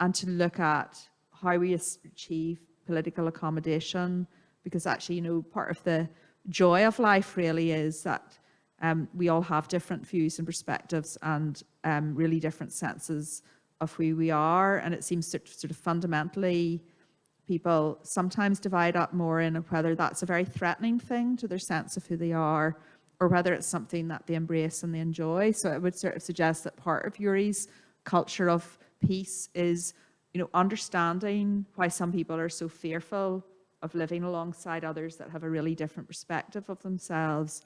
and to look at how we achieve political accommodation, because actually, part of the joy of life really is that we all have different views and perspectives and really different senses of who we are. And it seems sort of fundamentally people sometimes divide up more in whether that's a very threatening thing to their sense of who they are or whether it's something that they embrace and they enjoy. So I would sort of suggest that part of Yurii's culture of peace is, understanding why some people are so fearful of living alongside others that have a really different perspective of themselves,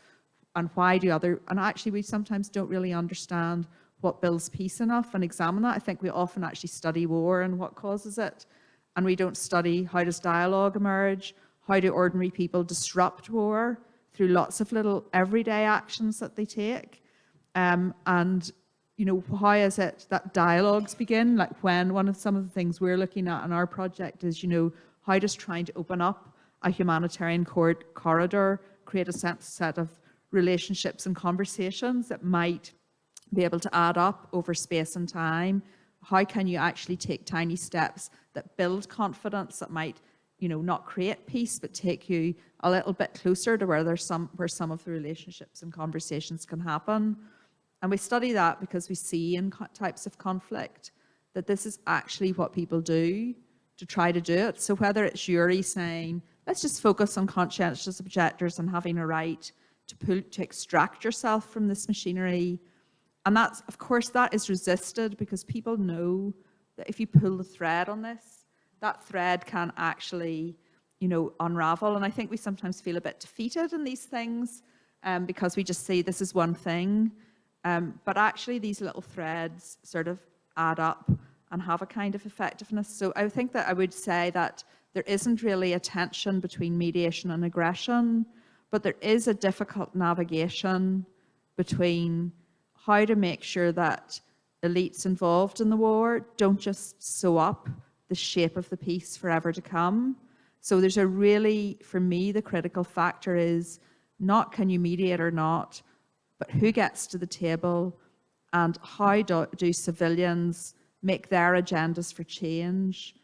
and and actually we sometimes don't really understand what builds peace enough and examine that. I think we often actually study war and what causes it, and we don't study how does dialogue emerge, how do ordinary people disrupt war through lots of little everyday actions that they take, and how is it that dialogues begin? Like when some of the things we're looking at in our project is, how does trying to open up a humanitarian corridor create a set of relationships and conversations that might be able to add up over space and time? How can you actually take tiny steps that build confidence that might, not create peace, but take you a little bit closer to where some of the relationships and conversations can happen? And we study that because we see in types of conflict that this is actually what people do to try to do it. So whether it's Yurii saying, let's just focus on conscientious objectors and having a right to extract yourself from this machinery. And that's, of course, that is resisted because people know that if you pull the thread on this, that thread can actually, unravel. And I think we sometimes feel a bit defeated in these things because we just say this is one thing. But actually these little threads sort of add up and have a kind of effectiveness. So I think that I would say that there isn't really a tension between mediation and aggression, but there is a difficult navigation between how to make sure that elites involved in the war don't just sew up the shape of the peace forever to come. So there's a really, for me, the critical factor is not can you mediate or not, but who gets to the table and how do civilians make their agendas for change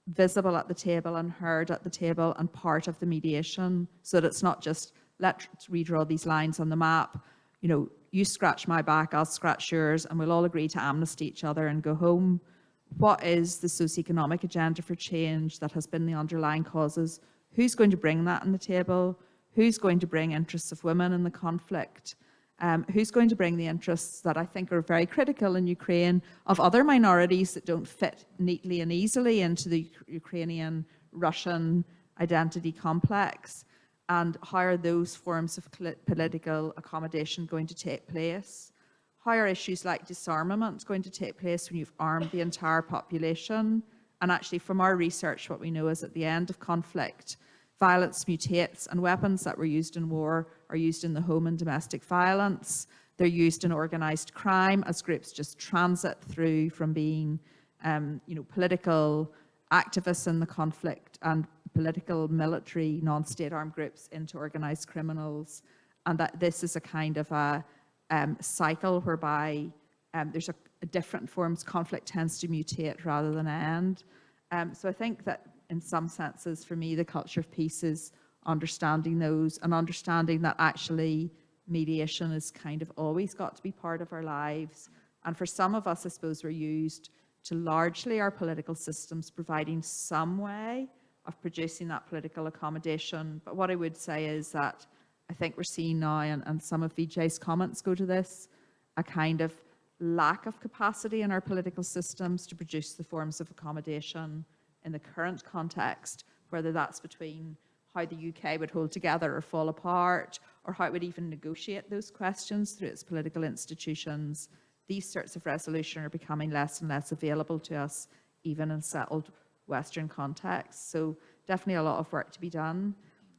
visible at the table and heard at the table and part of the mediation, so that it's not just let's redraw these lines on the map, you know, you scratch my back, I'll scratch yours, and we'll all agree to amnesty each other and go home. What is the socioeconomic agenda for change that has been the underlying causes? Who's going to bring that on the table? Who's going to bring interests of women in the conflict? Who's going to bring the interests that I think are very critical in Ukraine of other minorities that don't fit neatly and easily into the Ukrainian Russian identity complex? And how are those forms of political accommodation going to take place? How are issues like disarmament going to take place when you've armed the entire population? And actually, from our research, what we know is at the end of conflict, violence mutates, and weapons that were used in war are used in the home and domestic violence. They're used in organised crime as groups just transit through from being, political activists in the conflict and political, military, non-state armed groups into organised criminals. And that this is a kind of a cycle whereby there's a different forms, conflict tends to mutate rather than end. So I think that in some senses, for me, the culture of peace is understanding those and understanding that actually mediation is kind of always got to be part of our lives. And for some of us, I suppose, we're used to largely our political systems providing some way of producing that political accommodation. But what I would say is that I think we're seeing now, and some of Vijay's comments go to this, a kind of lack of capacity in our political systems to produce the forms of accommodation in the current context, whether that's between how the UK would hold together or fall apart, or how it would even negotiate those questions through its political institutions. These sorts of resolution are becoming less and less available to us, even in settled Western contexts. So definitely a lot of work to be done.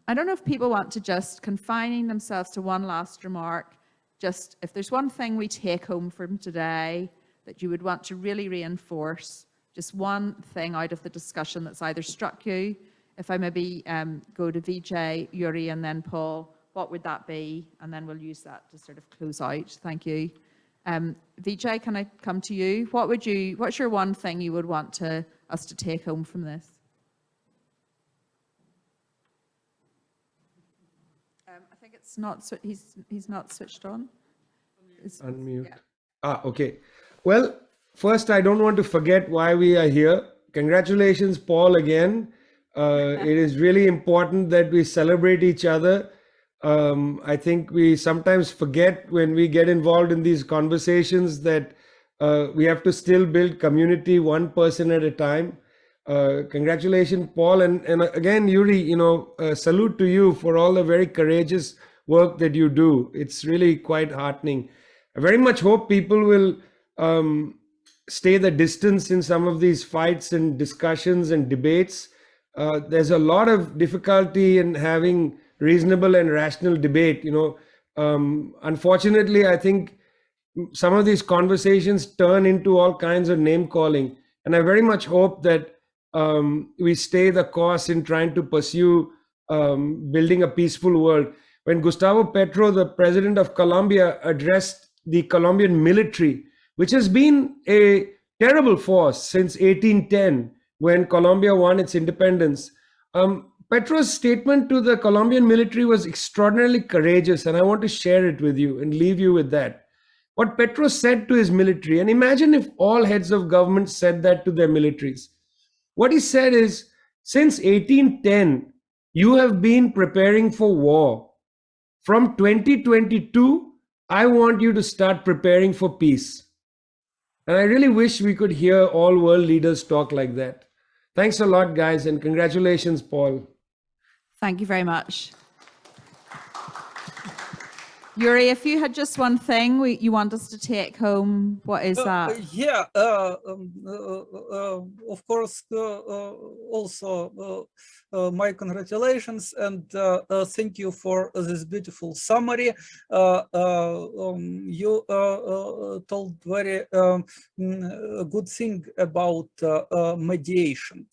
I don't know if people want to just confining themselves to one last remark, just if there's one thing we take home from today that you would want to really reinforce, just one thing out of the discussion that's either struck you. If I maybe go to Vijay, Yurii, and then Paul, what would that be? And then we'll use that to sort of close out. Thank you. Vijay, can I come to you? What's your one thing you would want us to take home from this? I think it's not, he's not switched on. Unmute. Yeah. Okay. Well, first, I don't want to forget why we are here. Congratulations, Paul, again. It is really important that we celebrate each other. I think we sometimes forget when we get involved in these conversations that we have to still build community one person at a time. Congratulations, Paul. And again, Yurii, salute to you for all the very courageous work that you do. It's really quite heartening. I very much hope people will stay the distance in some of these fights and discussions and debates. There's a lot of difficulty in having reasonable and rational debate. Unfortunately, I think some of these conversations turn into all kinds of name calling. And I very much hope that we stay the course in trying to pursue building a peaceful world. When Gustavo Petro, the president of Colombia, addressed the Colombian military, which has been a terrible force since 1810, when Colombia won its independence, Petro's statement to the Colombian military was extraordinarily courageous, and I want to share it with you and leave you with that. What Petro said to his military, and imagine if all heads of government said that to their militaries. What he said is, since 1810, you have been preparing for war. From 2022, I want you to start preparing for peace. And I really wish we could hear all world leaders talk like that. Thanks a lot, guys, and congratulations, Paul. Thank you very much. Yurii, if you had just one thing you want us to take home, what is that? Yeah, of course, also my congratulations and thank you for this beautiful summary. You told very good thing about mediation,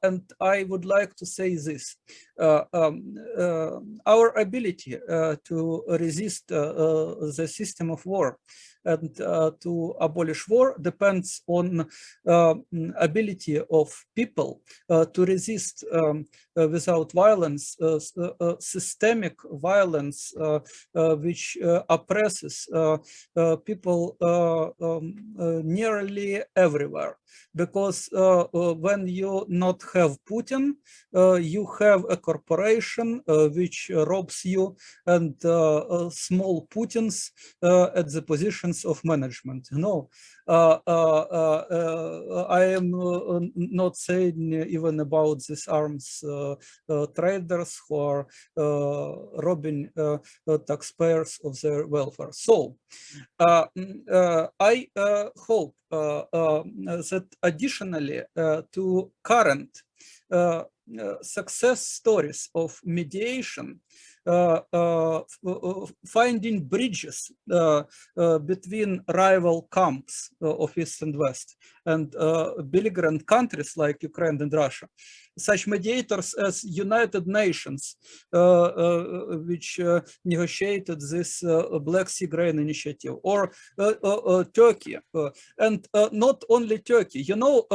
and I would like to say this. Our ability to resist the system of war and to abolish war depends on ability of people to resist without violence, systemic violence which oppresses people nearly everywhere. Because when you not have Putin, you have a corporation which robs you and small Putins at the positions of management. No, I am not saying even about these arms traders who are robbing taxpayers of their welfare. So I hope that additionally to current success stories of mediation, finding bridges between rival camps of East and West and belligerent countries like Ukraine and Russia. Such mediators as United Nations, which negotiated this Black Sea Grain Initiative, or Turkey, and not only Turkey. You know,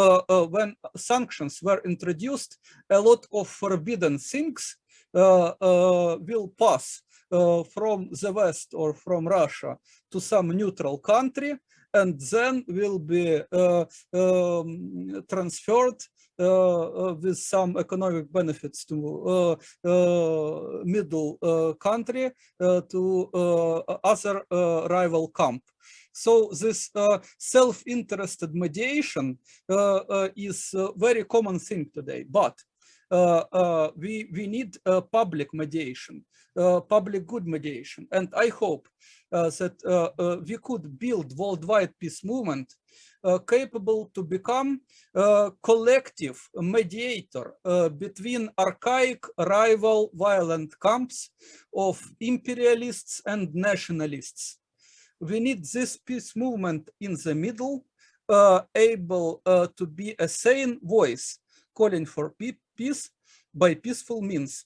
when sanctions were introduced, a lot of forbidden things will pass from the West or from Russia to some neutral country, and then will be transferred with some economic benefits to middle country to other rival camp. So this self-interested mediation is a very common thing today, but we need public mediation, public good mediation. And I hope that we could build worldwide peace movement capable to become a collective mediator between archaic rival violent camps of imperialists and nationalists. We need this peace movement in the middle, able to be a sane voice calling for peace by peaceful means.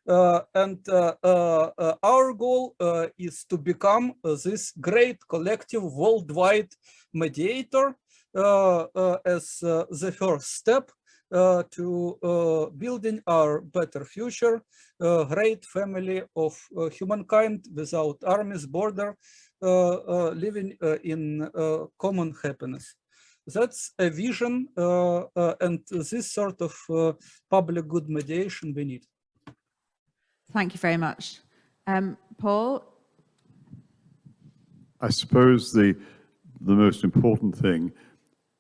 And our goal is to become this great collective worldwide mediator as the first step to building our better future, great family of humankind without armies, border, living in common happiness. That's a vision, and this sort of public good mediation we need. Thank you very much. Paul? I suppose the most important thing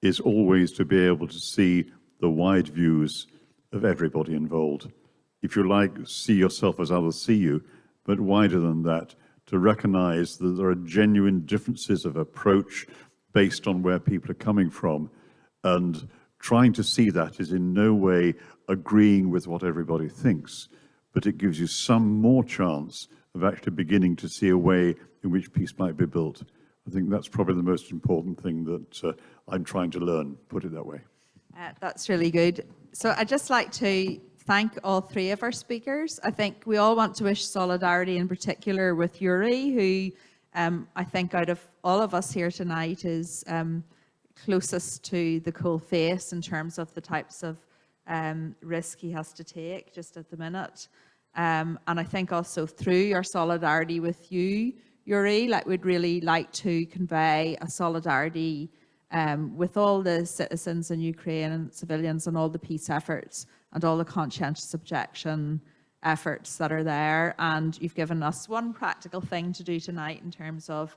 is always to be able to see the wide views of everybody involved. If you like, see yourself as others see you, but wider than that, to recognize that there are genuine differences of approach based on where people are coming from. And trying to see that is in no way agreeing with what everybody thinks, but it gives you some more chance of actually beginning to see a way in which peace might be built. I think that's probably the most important thing that I'm trying to learn, put it that way. That's really good. So I'd just like to thank all three of our speakers. I think we all want to wish solidarity in particular with Yurii, who I think out of all of us here tonight is closest to the coal face in terms of the types of risk he has to take just at the minute. And I think also through our solidarity with you, Yurii, like we'd really like to convey a solidarity with all the citizens in Ukraine and civilians and all the peace efforts and all the conscientious objection efforts that are there. And you've given us one practical thing to do tonight in terms of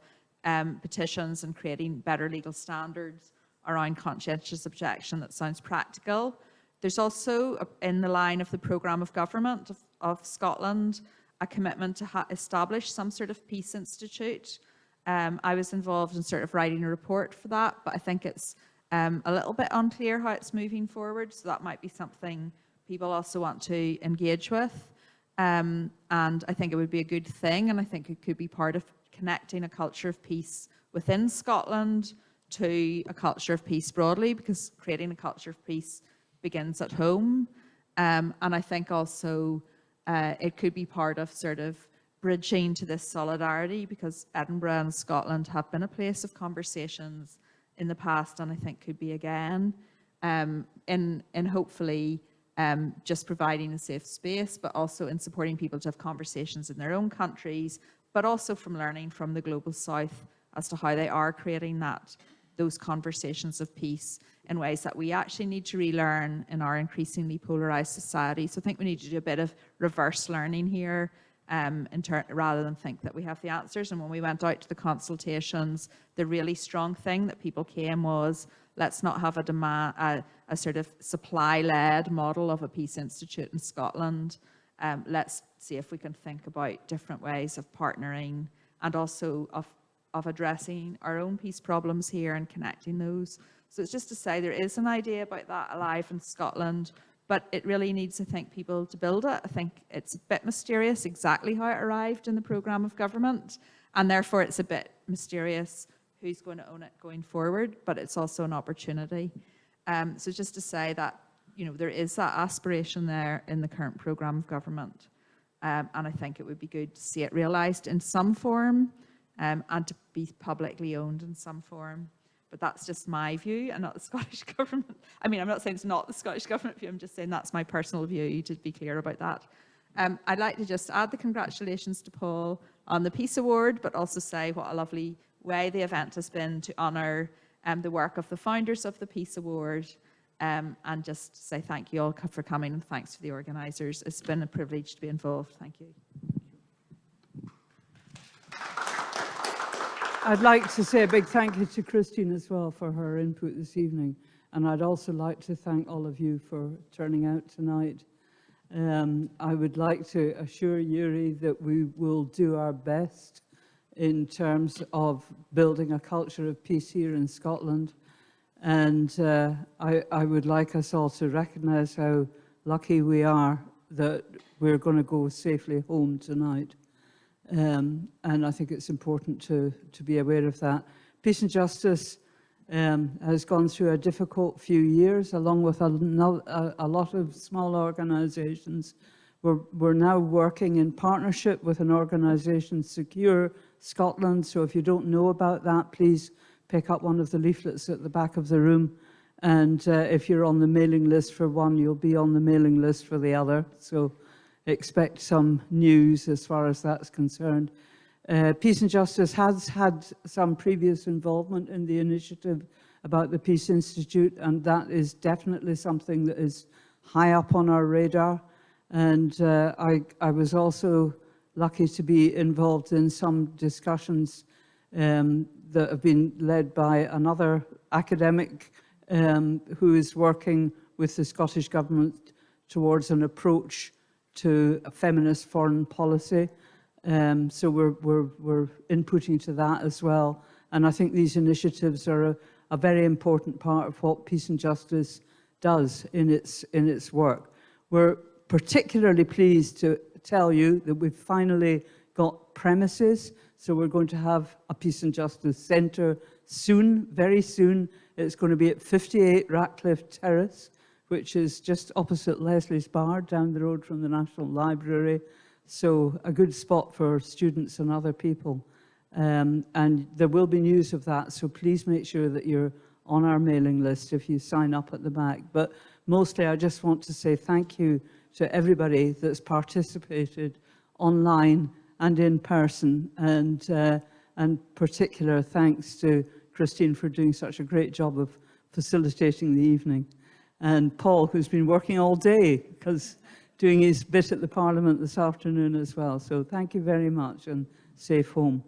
petitions and creating better legal standards around conscientious objection that sounds practical. There's also, in the line of the programme of government of Scotland, a commitment to establish some sort of peace institute. I was involved in sort of writing a report for that, but I think it's a little bit unclear how it's moving forward, so that might be something people also want to engage with. And I think it would be a good thing, and I think it could be part of connecting a culture of peace within Scotland to a culture of peace broadly, because creating a culture of peace begins at home. And I think also it could be part of sort of bridging to this solidarity, because Edinburgh and Scotland have been a place of conversations in the past, and I think could be again, in hopefully just providing a safe space, but also in supporting people to have conversations in their own countries, but also from learning from the Global South as to how they are creating those conversations of peace in ways that we actually need to relearn in our increasingly polarized society. So I think we need to do a bit of reverse learning here, rather than think that we have the answers. And when we went out to the consultations, the really strong thing that people came was, let's not have a sort of supply-led model of a peace institute in Scotland. Let's see if we can think about different ways of partnering, and also of addressing our own peace problems here and connecting those. So it's just to say there is an idea about that alive in Scotland, but it really needs, I think, people to build it. I think it's a bit mysterious exactly how it arrived in the programme of government, and therefore it's a bit mysterious who's going to own it going forward, but it's also an opportunity. So just to say that, there is that aspiration there in the current programme of government, and I think it would be good to see it realised in some form, and to be publicly owned in some form. But that's just my view and not the Scottish Government. I mean, I'm not saying it's not the Scottish Government view, I'm just saying that's my personal view, to be clear about that. I'd like to just add the congratulations to Paul on the Peace Award, but also say what a lovely way the event has been to honour the work of the founders of the Peace Award, and just say thank you all for coming, and thanks to the organisers. It's been a privilege to be involved. Thank you. I'd like to say a big thank you to Christine as well for her input this evening. And I'd also like to thank all of you for turning out tonight. I would like to assure Yurii that we will do our best in terms of building a culture of peace here in Scotland. And I would like us all to recognise how lucky we are that we're going to go safely home tonight. And I think it's important to be aware of that. Peace and Justice has gone through a difficult few years, along with a lot of small organisations. We're now working in partnership with an organisation, Secure Scotland. So if you don't know about that, please pick up one of the leaflets at the back of the room. And if you're on the mailing list for one, you'll be on the mailing list for the other. So expect some news as far as that's concerned. Peace and Justice has had some previous involvement in the initiative about the Peace Institute, and that is definitely something that is high up on our radar. And I was also lucky to be involved in some discussions that have been led by another academic who is working with the Scottish Government towards an approach to a feminist foreign policy. So we're inputting to that as well. And I think these initiatives are a very important part of what Peace and Justice does in its work. We're particularly pleased to tell you that we've finally got premises. So we're going to have a Peace and Justice Centre soon, very soon. It's going to be at 58 Ratcliffe Terrace, which is just opposite Leslie's Bar, down the road from the National Library. So a good spot for students and other people. And there will be news of that, so please make sure that you're on our mailing list if you sign up at the back. But mostly I just want to say thank you to everybody that's participated online and in person, and particular thanks to Christine for doing such a great job of facilitating the evening. And Paul, who's been working all day, because doing his bit at the Parliament this afternoon as well. So thank you very much, and safe home.